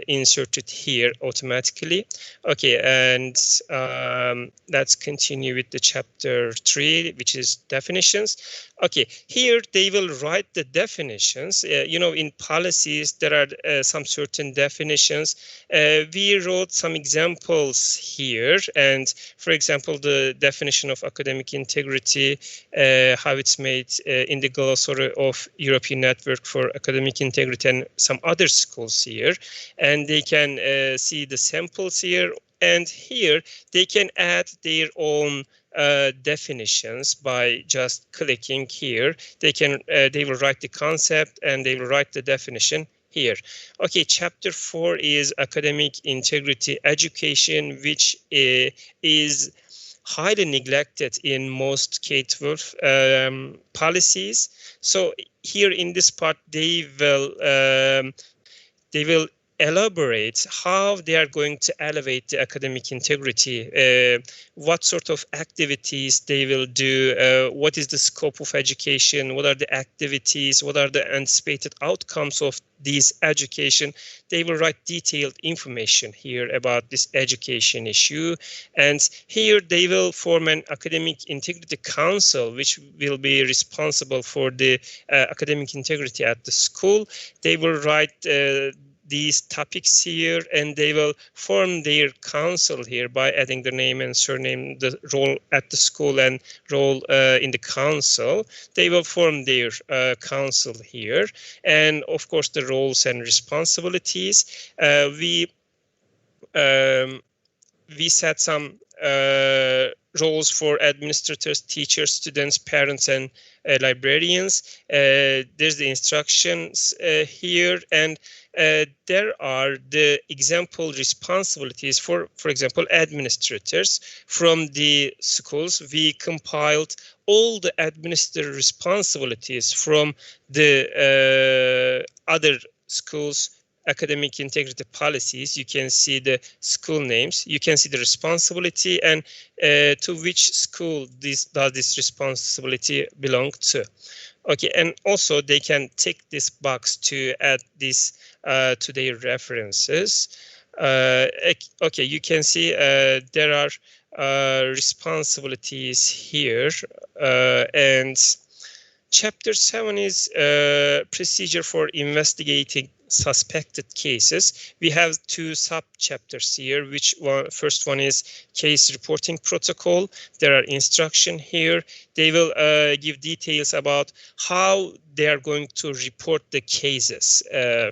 inserted here automatically. Okay, and let's continue with the chapter 3, which is definitions. Okay, here they will write the definitions. You know, in policies, there are some certain definitions. We wrote some examples here. And for example, the definition of academic integrity, how it's made in the glossary of European Network for Academic Integrity and some other schools here. And they can see the samples here. And here they can add their own definitions by just clicking here. They will write the concept and they will write the definition here. Okay, chapter 4 is academic integrity education, which is highly neglected in most K-12 policies. So here in this part, they will elaborate how they are going to elevate the academic integrity, what sort of activities they will do, what is the scope of education, what are the activities, what are the anticipated outcomes of these education. They will write detailed information here about this education issue. And here they will form an academic integrity council, which will be responsible for the academic integrity at the school. They will write these topics here, and they will form their council here by adding the name and surname, the role at the school and role in the council. They will form their council here, and of course the roles and responsibilities. We set some roles for administrators, teachers, students, parents, and librarians. There's the instructions here, and there are the example responsibilities for example, administrators from the schools. We compiled all the administrator responsibilities from the other schools' academic integrity policies. You can see the school names, you can see the responsibility, and to which school does this responsibility belong to. Okay, and also they can tick this box to add this to their references. Okay, you can see there are responsibilities here, and chapter 7 is procedure for investigating suspected cases. We have 2 sub-chapters here, which first one is case reporting protocol. There are instructions here. They will give details about how they are going to report the cases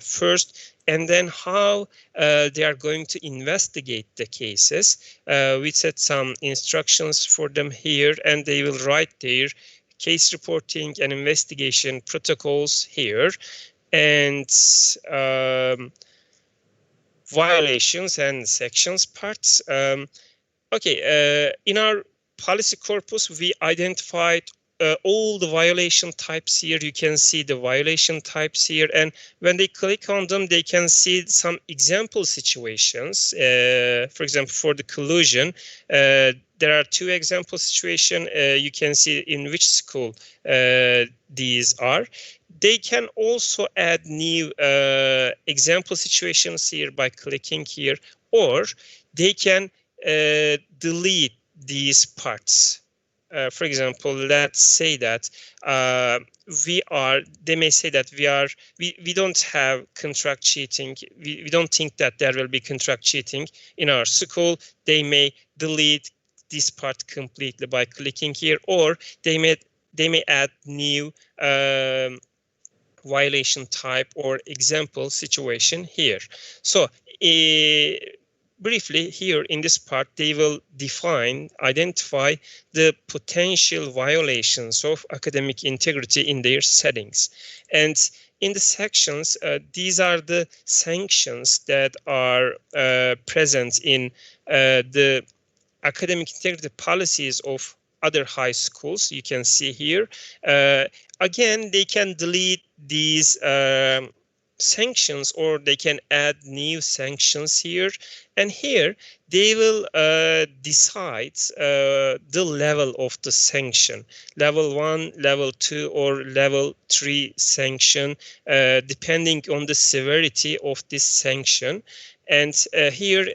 first, and then how they are going to investigate the cases. We set some instructions for them here, and they will write their case reporting and investigation protocols here. And violations and sections parts. Okay, in our policy corpus, we identified all the violation types here. You can see the violation types here, and when they click on them, they can see some example situations. For example, for the collusion, there are 2 example situations. You can see in which school these are. They can also add new example situations here by clicking here, or they can delete these parts. For example, let's say that they may say that we don't have contract cheating. We don't think that there will be contract cheating in our school. They may delete this part completely by clicking here, or they may add new violation type or example situation here. So briefly here in this part, they will identify the potential violations of academic integrity in their settings. And in the sections, these are the sanctions that are present in the academic integrity policies of other high schools. You can see here. Again, they can delete these sanctions, or they can add new sanctions here. And here they will decide the level of the sanction, level 1, level 2, or level 3 sanction, depending on the severity of this sanction. And here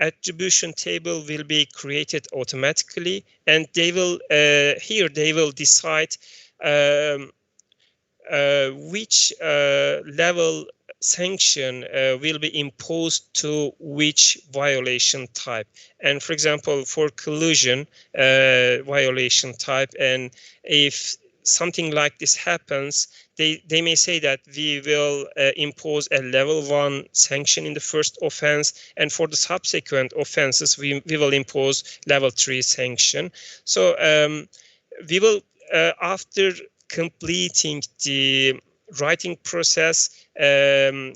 attribution table will be created automatically, and they will here they will decide which level sanction will be imposed to which violation type. And for example, for collusion violation type, and if something like this happens, they may say that we will impose a level 1 sanction in the first offense, and for the subsequent offenses, we will impose level 3 sanction. So we will, after completing the writing process, the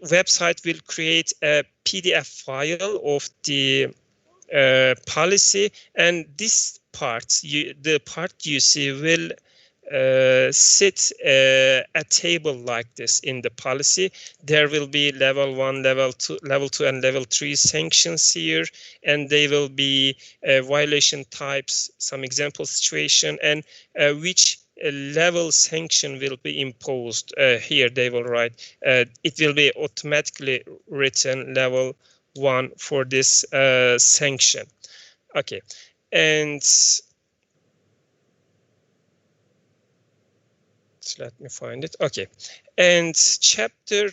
website will create a PDF file of the policy, and this part, the part you see will sit a table like this in the policy. There will be level 1, level 2, and level 3 sanctions here, and they will be violation types, some example situation, and which level sanction will be imposed. Here they will write, it will be automatically written level 1 for this sanction. Okay, and let me find it. Okay, and chapter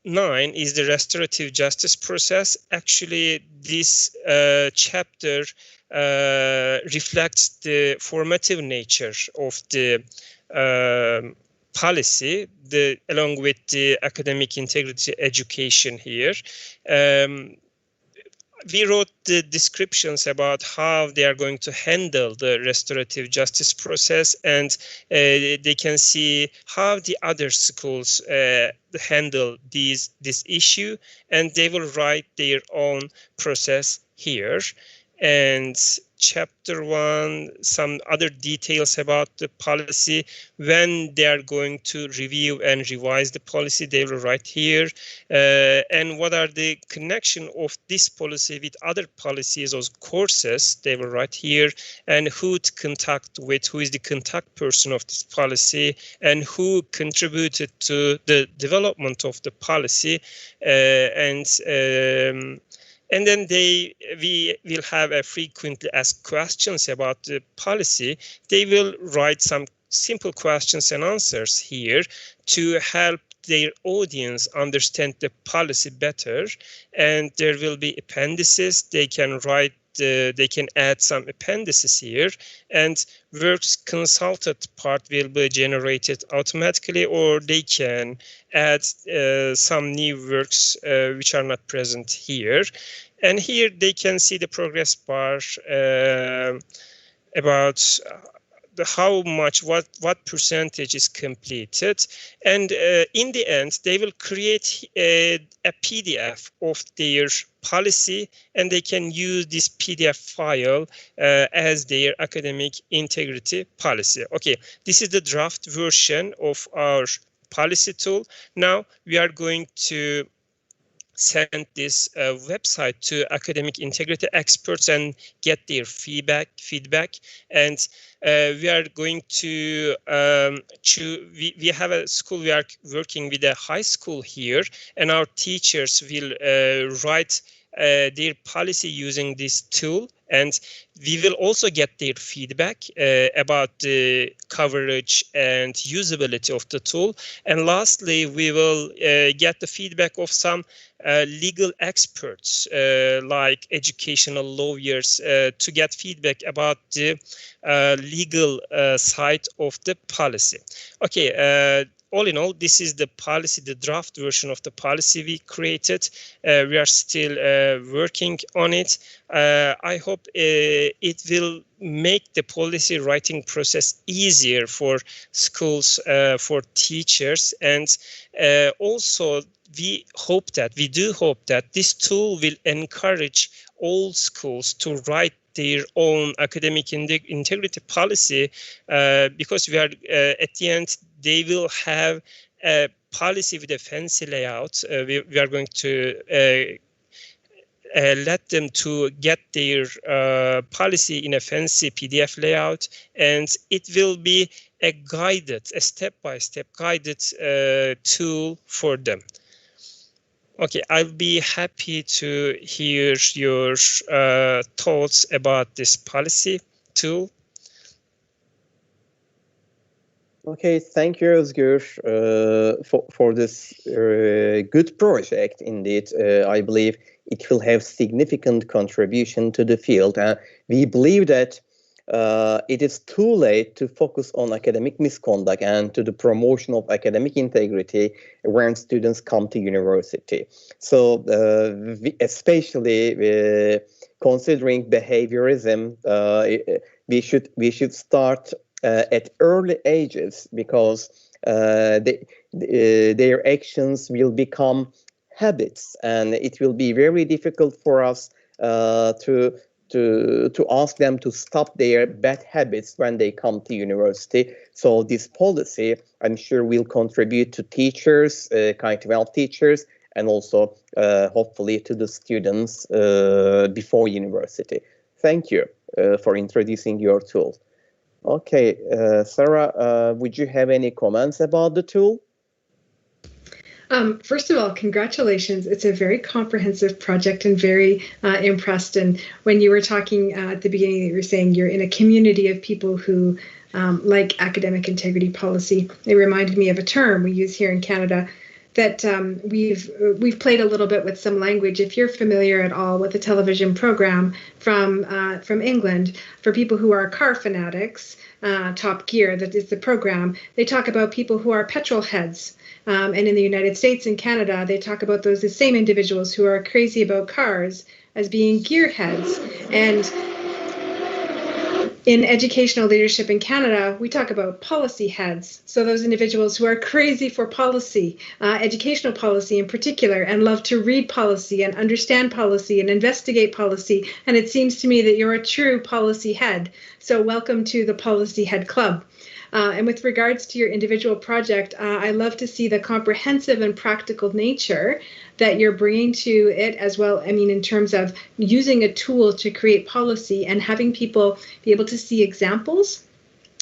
9 is the restorative justice process. Actually, this chapter reflects the formative nature of the policy, along with the academic integrity education here. We wrote the descriptions about how they are going to handle the restorative justice process, and they can see how the other schools handle this issue, and they will write their own process here. And chapter 1, some other details about the policy. When they are going to review and revise the policy, they will write here. And what are the connection of this policy with other policies or courses, they will write here. And who to contact with, who is the contact person of this policy, and who contributed to the development of the policy. And then we will have a frequently asked questions about the policy. They will write some simple questions and answers here to help their audience understand the policy better. And there will be appendices. They can write, they can add some appendices here, and works consulted part will be generated automatically, or they can add some new works which are not present here. And here they can see the progress bar about how much, what percentage is completed. And in the end, they will create a PDF of their policy, and they can use this PDF file as their academic integrity policy. Okay, this is the draft version of our policy tool. Now we are going to send this website to academic integrity experts and get their feedback. And we are going to we have a school, we are working with a high school here, and our teachers will write their policy using this tool, and we will also get their feedback about the coverage and usability of the tool. And lastly, we will get the feedback of some legal experts like educational lawyers to get feedback about the legal side of the policy. Okay. All in all, this is the policy, the draft version of the policy we created. We are still working on it. I hope it will make the policy writing process easier for schools, for teachers, and also we do hope that this tool will encourage all schools to write their own academic integrity policy, because we are at the end, they will have a policy with a fancy layout. We are going to let them to get their policy in a fancy PDF layout, and it will be a step-by-step guided tool for them. Okay, I'll be happy to hear your thoughts about this policy tool. Okay, thank you, Özgür, for this good project. Indeed, I believe it will have significant contribution to the field. We believe that it is too late to focus on academic misconduct and to the promotion of academic integrity when students come to university. So, especially considering behaviorism, we should start at early ages, because their actions will become habits, and it will be very difficult for us to ask them to stop their bad habits when they come to university. So this policy, I'm sure, will contribute to teachers, cognitive health teachers, and also hopefully to the students before university. Thank you for introducing your tool. Okay, Sarah, would you have any comments about the tool? First of all, congratulations. It's a very comprehensive project and very impressed. And when you were talking at the beginning, you were saying you're in a community of people who like academic integrity policy. It reminded me of a term we use here in Canada that we've played a little bit with some language. If you're familiar at all with a television program from England, for people who are car fanatics, Top Gear, that is the program, they talk about people who are petrol heads. And in the United States and Canada, they talk about the same individuals who are crazy about cars as being gearheads. And in educational leadership in Canada, we talk about policy heads. So those individuals who are crazy for policy, educational policy in particular, and love to read policy and understand policy and investigate policy. And it seems to me that you're a true policy head. So welcome to the Policy Head Club. And with regards to your individual project, I love to see the comprehensive and practical nature that you're bringing to it as well. I mean, in terms of using a tool to create policy and having people be able to see examples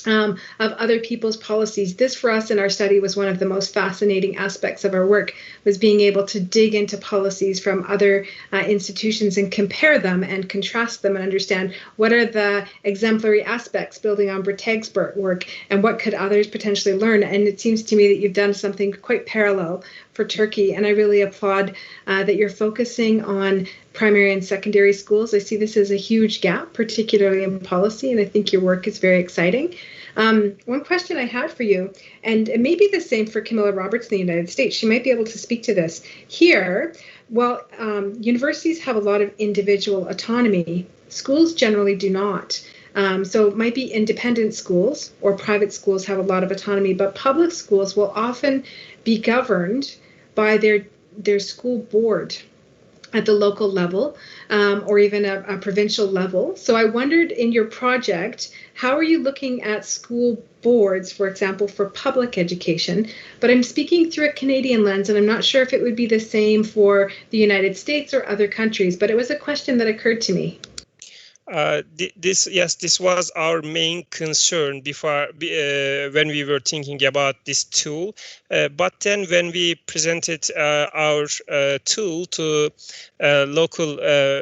of other people's policies. This for us in our study was one of the most fascinating aspects of our work, was being able to dig into policies from other institutions and compare them and contrast them and understand what are the exemplary aspects building on Breteg's work and what could others potentially learn. And it seems to me that you've done something quite parallel for Turkey, and I really applaud that you're focusing on primary and secondary schools. I see this as a huge gap, particularly in policy, and I think your work is very exciting. One question I had for you, and it may be the same for Camilla Roberts in the United States, she might be able to speak to this. Here, well, universities have a lot of individual autonomy. Schools generally do not. So it might be independent schools or private schools have a lot of autonomy, but public schools will often be governed by their school board at the local level or even a provincial level. So I wondered in your project, how are you looking at school boards, for example, for public education? But I'm speaking through a Canadian lens, and I'm not sure if it would be the same for the United States or other countries, but it was a question that occurred to me. This was our main concern before when we were thinking about this tool. But then when we presented our tool to local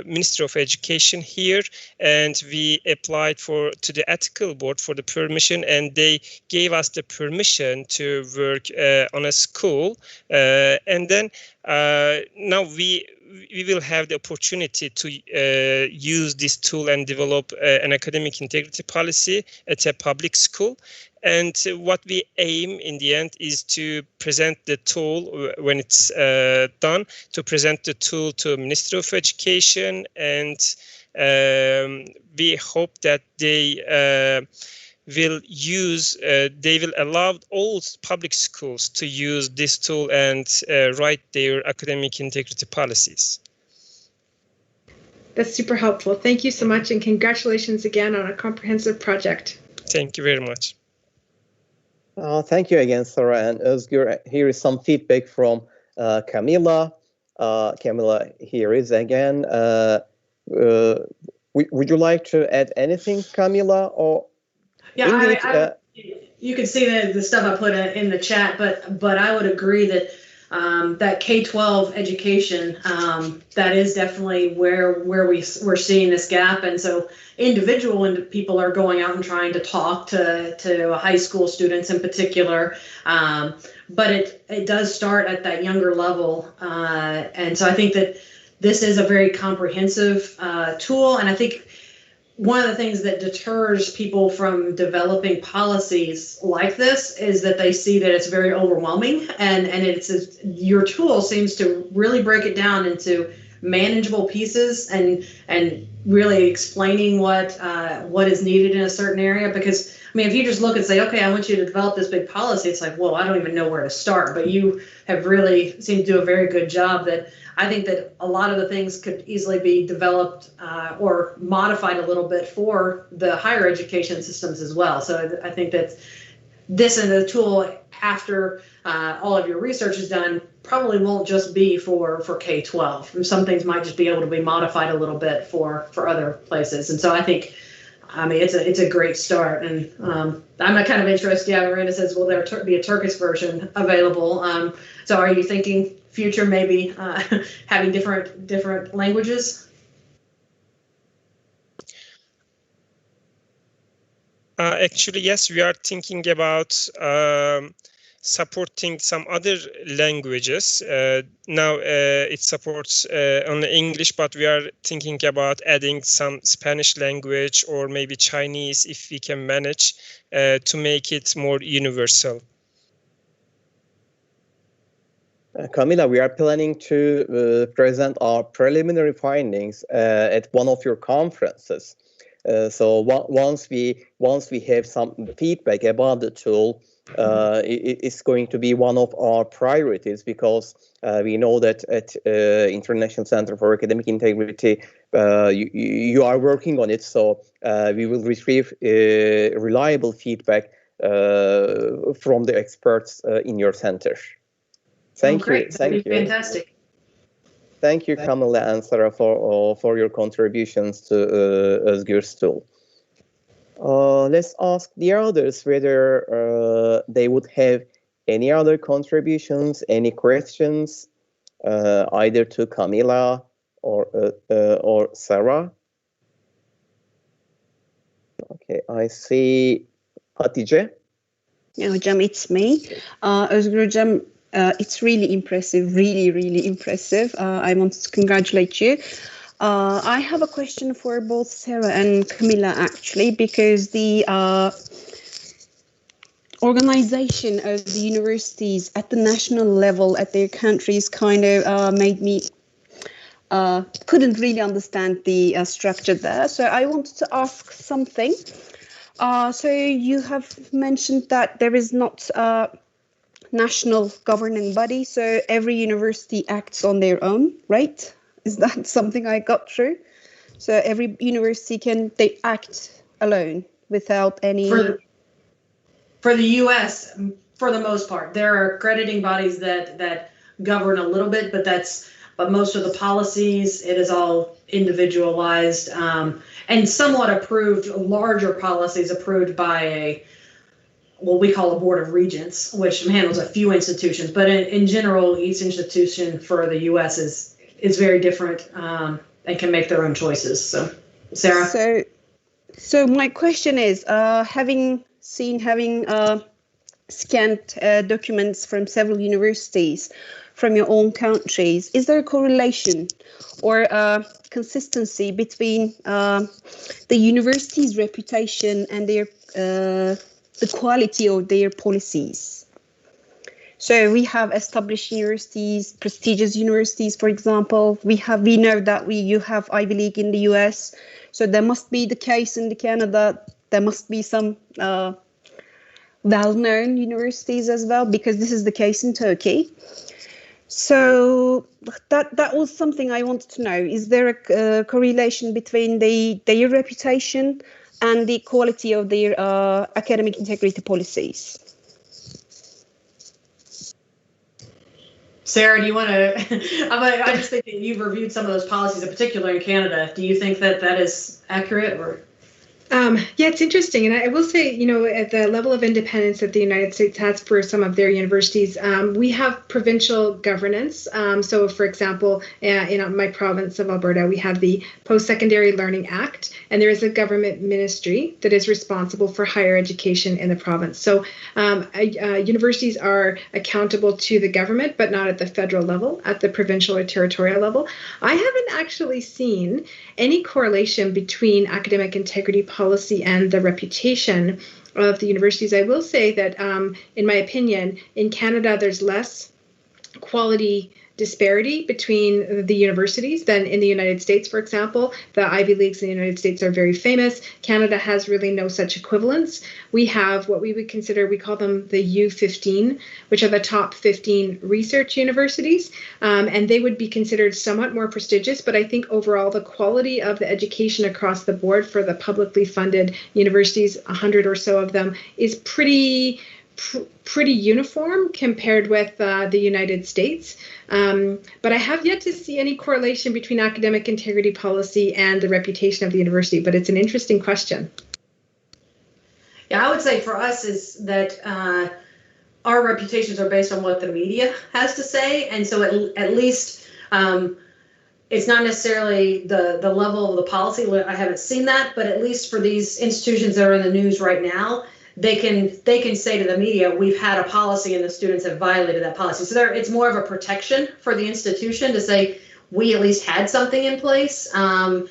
Ministry of Education here, and we applied to the ethical board for the permission, and they gave us the permission to work on a school, and then now we will have the opportunity to use this tool and develop an academic integrity policy at a public school. And what we aim in the end is to present the tool when it's done, to present the tool to Ministry of Education, and we hope that they will allow all public schools to use this tool and write their academic integrity policies. That's super helpful. Thank you so much, and congratulations again on a comprehensive project. Thank you very much. Thank you again, Sarah and Özgür. Here is some feedback from Camilla. Camilla, here is again. Would you like to add anything, Camilla? Or yeah, you can see the stuff I put in the chat, but I would agree that that K-12 education, that is definitely where we're seeing this gap. And so individual people are going out and trying to talk to high school students in particular. But it does start at that younger level. And so I think that this is a very comprehensive tool. And I think one of the things that deters people from developing policies like this is that they see that it's very overwhelming, and your tool seems to really break it down into manageable pieces and really explaining what is needed in a certain area. Because I mean, if you just look and say, okay, I want you to develop this big policy, it's like, well, I don't even know where to start. But you have really seemed to do a very good job. That I think that a lot of the things could easily be developed or modified a little bit for the higher education systems as well. So I think that this and the tool after all of your research is done probably won't just be for K-12. Some things might just be able to be modified a little bit for other places. And so I think, I mean, it's a great start. And I'm kind of interested. Yeah, Miranda says, will there be a Turkish version available? So are you thinking future maybe having different languages? Actually, yes, we are thinking about supporting some other languages. Now it supports only English, but we are thinking about adding some Spanish language or maybe Chinese if we can manage to make it more universal. Camilla, we are planning to present our preliminary findings at one of your conferences. So once we have some feedback about the tool, it's going to be one of our priorities, because we know that at International Center for Academic Integrity, you are working on it. So we will retrieve reliable feedback from the experts in your center. Thank you. Thank you. Fantastic. Thank you, Camilla and Sarah, for your contributions to Özgür's tool. Let's ask the others whether they would have any other contributions, any questions, either to Camilla or Sarah. Okay, I see Hatice. Yeah, Hocam, it's me. Özgür Hocam, it's really impressive, really impressive. I want to congratulate you. I have a question for both Sarah and Camilla, actually, because the organization of the universities at the national level at their countries kind of made me couldn't really understand the structure there. So I wanted to ask something. So you have mentioned that there is not a national governing body, so every university acts on their own, right? Is that something I got through? So every university they act alone without any... For the U.S., for the most part, there are accrediting bodies that govern a little bit, but most of the policies, it is all individualized and somewhat approved, larger policies approved by what we call a board of regents, which handles a few institutions. But in general, each institution for the U.S. is very different and can make their own choices. So, Sarah? So my question is, having scanned documents from several universities from your own countries, is there a correlation or consistency between the university's reputation and their the quality of their policies? So we have established universities, prestigious universities, for example. We know that you have Ivy League in the US. So there must be the case in Canada. There must be some well-known universities as well, because this is the case in Turkey. So that was something I wanted to know. Is there a correlation between their reputation and the quality of their academic integrity policies? Sarah, do you want to? I just think that you've reviewed some of those policies, in particular in Canada. Do you think that is accurate, or? Yeah, it's interesting. And I will say, at the level of independence that the United States has for some of their universities, we have provincial governance. So, for example, in my province of Alberta, we have the Post-Secondary Learning Act, and there is a government ministry that is responsible for higher education in the province. So universities are accountable to the government, but not at the federal level, at the provincial or territorial level. I haven't actually seen any correlation between academic integrity policy and the reputation of the universities. I will say that, in my opinion, in Canada, there's less quality disparity between the universities than in the United States, for example. The Ivy Leagues in the United States are very famous. Canada has really no such equivalents. We have what we would consider, we call them the U15, which are the top 15 research universities. And they would be considered somewhat more prestigious, but I think overall the quality of the education across the board for the publicly funded universities, 100 or so of them, is pretty uniform compared with the United States. But I have yet to see any correlation between academic integrity policy and the reputation of the university, but it's an interesting question. Yeah, I would say for us is that our reputations are based on what the media has to say. And so at least it's not necessarily the level of the policy. I haven't seen that, but at least for these institutions that are in the news right now, they can say to the media, we've had a policy and the students have violated that policy. So it's more of a protection for the institution to say, we at least had something in place. And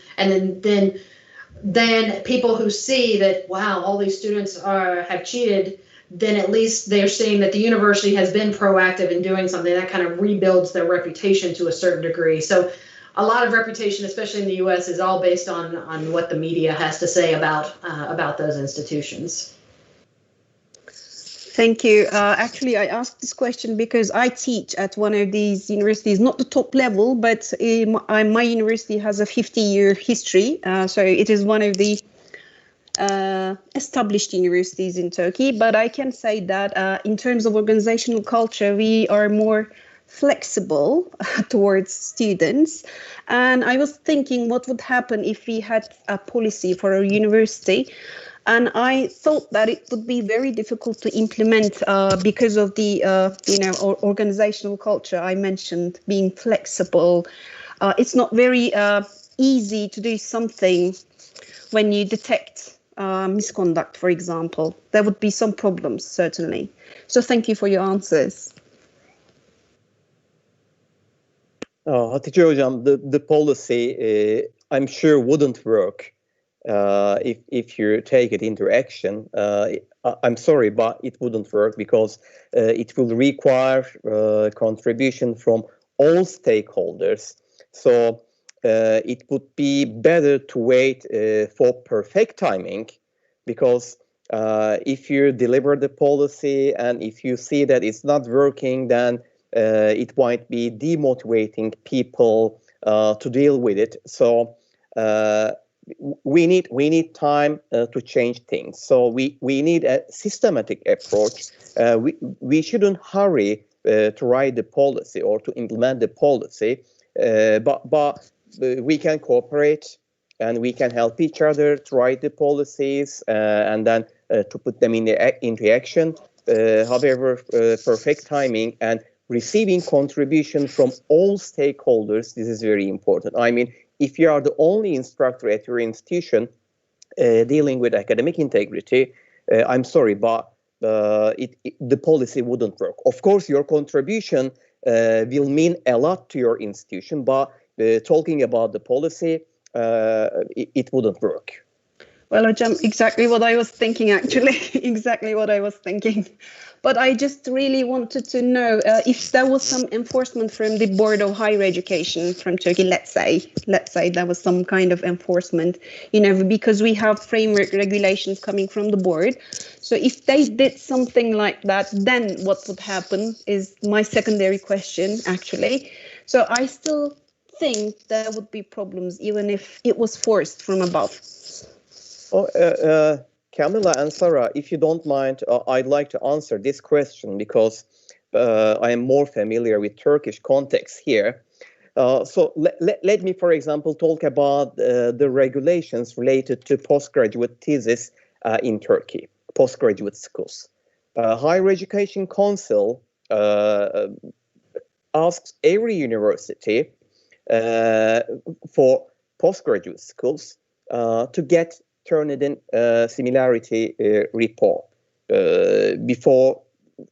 then people who see that, wow, all these students have cheated, then at least they're seeing that the university has been proactive in doing something that kind of rebuilds their reputation to a certain degree. So a lot of reputation, especially in the US, is all based on what the media has to say about those institutions. Thank you. Actually, I asked this question because I teach at one of these universities, not the top level, but my university has a 50-year history. So it is one of the established universities in Turkey. But I can say that in terms of organizational culture, we are more flexible towards students. And I was thinking what would happen if we had a policy for our university. And I thought that it would be very difficult to implement because of the, organizational culture I mentioned, being flexible. It's not very easy to do something when you detect misconduct, for example. There would be some problems, certainly. So thank you for your answers. Hatice Hocam, the policy, I'm sure, wouldn't work. If you take it into action. I'm sorry, but it wouldn't work because it will require contribution from all stakeholders. So it would be better to wait for perfect timing, because if you deliver the policy and if you see that it's not working, then it might be demotivating people to deal with it. So we need time to change things. So we need a systematic approach. We shouldn't hurry to write the policy or to implement the policy, but we can cooperate and we can help each other to write the policies and then to put them into action. However, perfect timing and receiving contribution from all stakeholders, this is very important. I mean, if you are the only instructor at your institution dealing with academic integrity, I'm sorry, but the policy wouldn't work. Of course, your contribution will mean a lot to your institution, but talking about the policy, it wouldn't work. Well, Hocam, exactly what I was thinking, actually, exactly what I was thinking. But I just really wanted to know if there was some enforcement from the Board of Higher Education from Turkey, let's say there was some kind of enforcement, because we have framework regulations coming from the board. So if they did something like that, then what would happen is my secondary question, actually. So I still think there would be problems even if it was forced from above. Camilla and Sarah, if you don't mind, I'd like to answer this question because I am more familiar with Turkish context here. So let me, for example, talk about the regulations related to postgraduate thesis in Turkey, postgraduate schools. Higher Education Council asks every university for postgraduate schools to get Turnitin similarity report before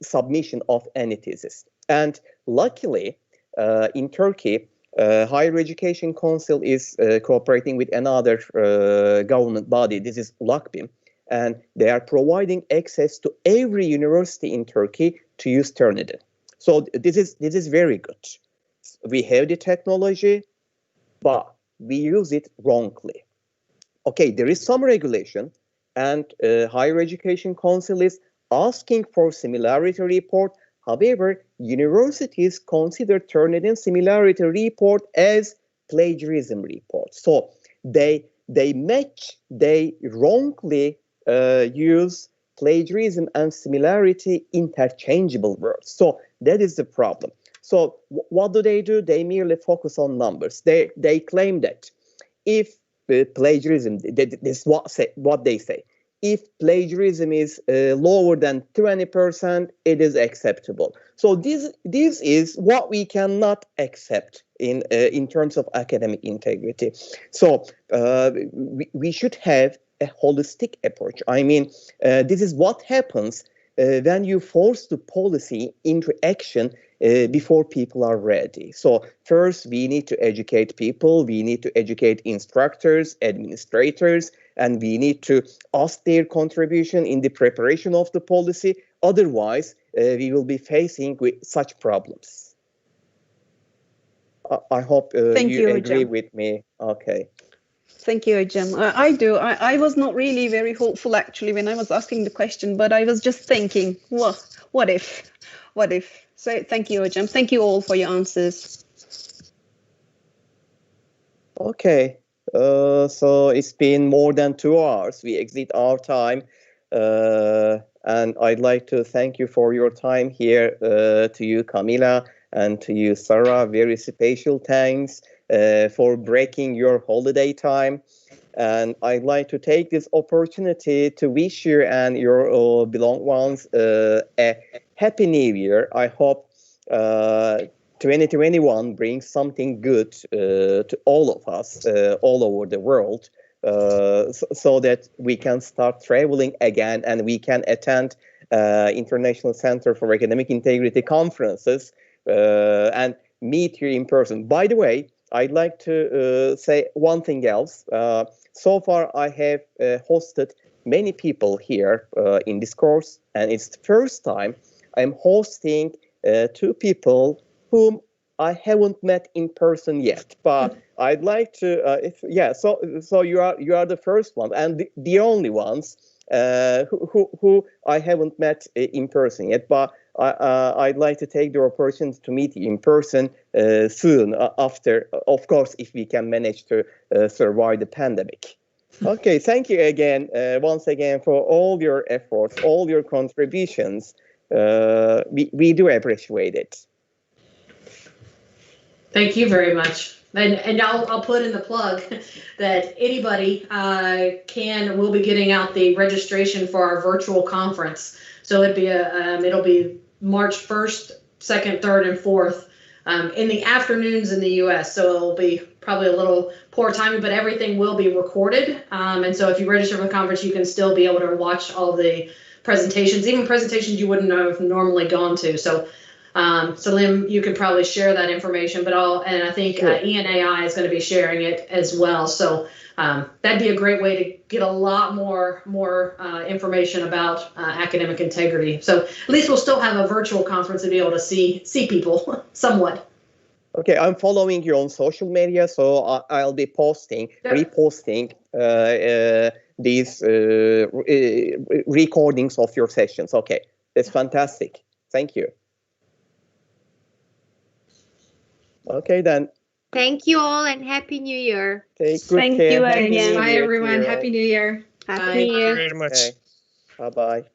submission of any thesis. And luckily, in Turkey, Higher Education Council is cooperating with another government body. This is ULAKBİM, and they are providing access to every university in Turkey to use Turnitin. So this is very good. We have the technology, but we use it wrongly. Okay, there is some regulation, and Higher Education Council is asking for similarity report. However, universities consider Turnitin similarity report as plagiarism report. So they wrongly use plagiarism and similarity interchangeable words. So that is the problem. So what do? They merely focus on numbers. They claim that if plagiarism, this is what they say. If plagiarism is lower than 20%, it is acceptable. So this is what we cannot accept in terms of academic integrity. So we should have a holistic approach. I mean, this is what happens when you force the policy into action before people are ready. So first, we need to educate people, we need to educate instructors, administrators, and we need to ask their contribution in the preparation of the policy. Otherwise, we will be facing with such problems. I hope you agree with me. Okay. Thank you, Jem. I do. I was not really very hopeful, actually, when I was asking the question, but I was just thinking, what if? What if? So thank you, Jem. Thank you all for your answers. Okay. So it's been more than 2 hours. We exceed our time. And I'd like to thank you for your time here, to you, Camilla, and to you, Sarah. Very special thanks for breaking your holiday time. And I'd like to take this opportunity to wish you and your belonged ones a happy new year. I hope 2021 brings something good to all of us all over the world, so that we can start traveling again and we can attend International Center for Academic Integrity conferences and meet you in person. By the way, I'd like to say one thing else. So far, I have hosted many people here in this course, and it's the first time I'm hosting 2 people whom I haven't met in person yet. But I'd like to, so you are the first one and the only ones who I haven't met in person yet. But I'd like to take the opportunity to meet you in person soon after, of course, if we can manage to survive the pandemic. Okay, thank you again, once again, for all your efforts, all your contributions. We do appreciate it. Thank you very much. And I'll put in the plug that anybody will be getting out the registration for our virtual conference. So it'll be March 1st, 2nd, 3rd, and 4th in the afternoons in the U.S. So it'll be probably a little poor timing, but everything will be recorded. And so if you register for the conference, you can still be able to watch all the presentations, even presentations you wouldn't have normally gone to. So Lim, you could probably share that information, and I think sure. ENAI is going to be sharing it as well. So that'd be a great way to get a lot more information about academic integrity. So at least we'll still have a virtual conference to be able to see people somewhat. Okay, I'm following you on social media, so I'll be reposting these recordings of your sessions. Okay, that's fantastic. Thank you. Okay, then. Thank you all and Happy New Year. Take good Thank care. you Happy again. New Bye, Year everyone. to you Happy New Year. Happy Bye. New Year. Thank you very much. all. Okay. Bye-bye.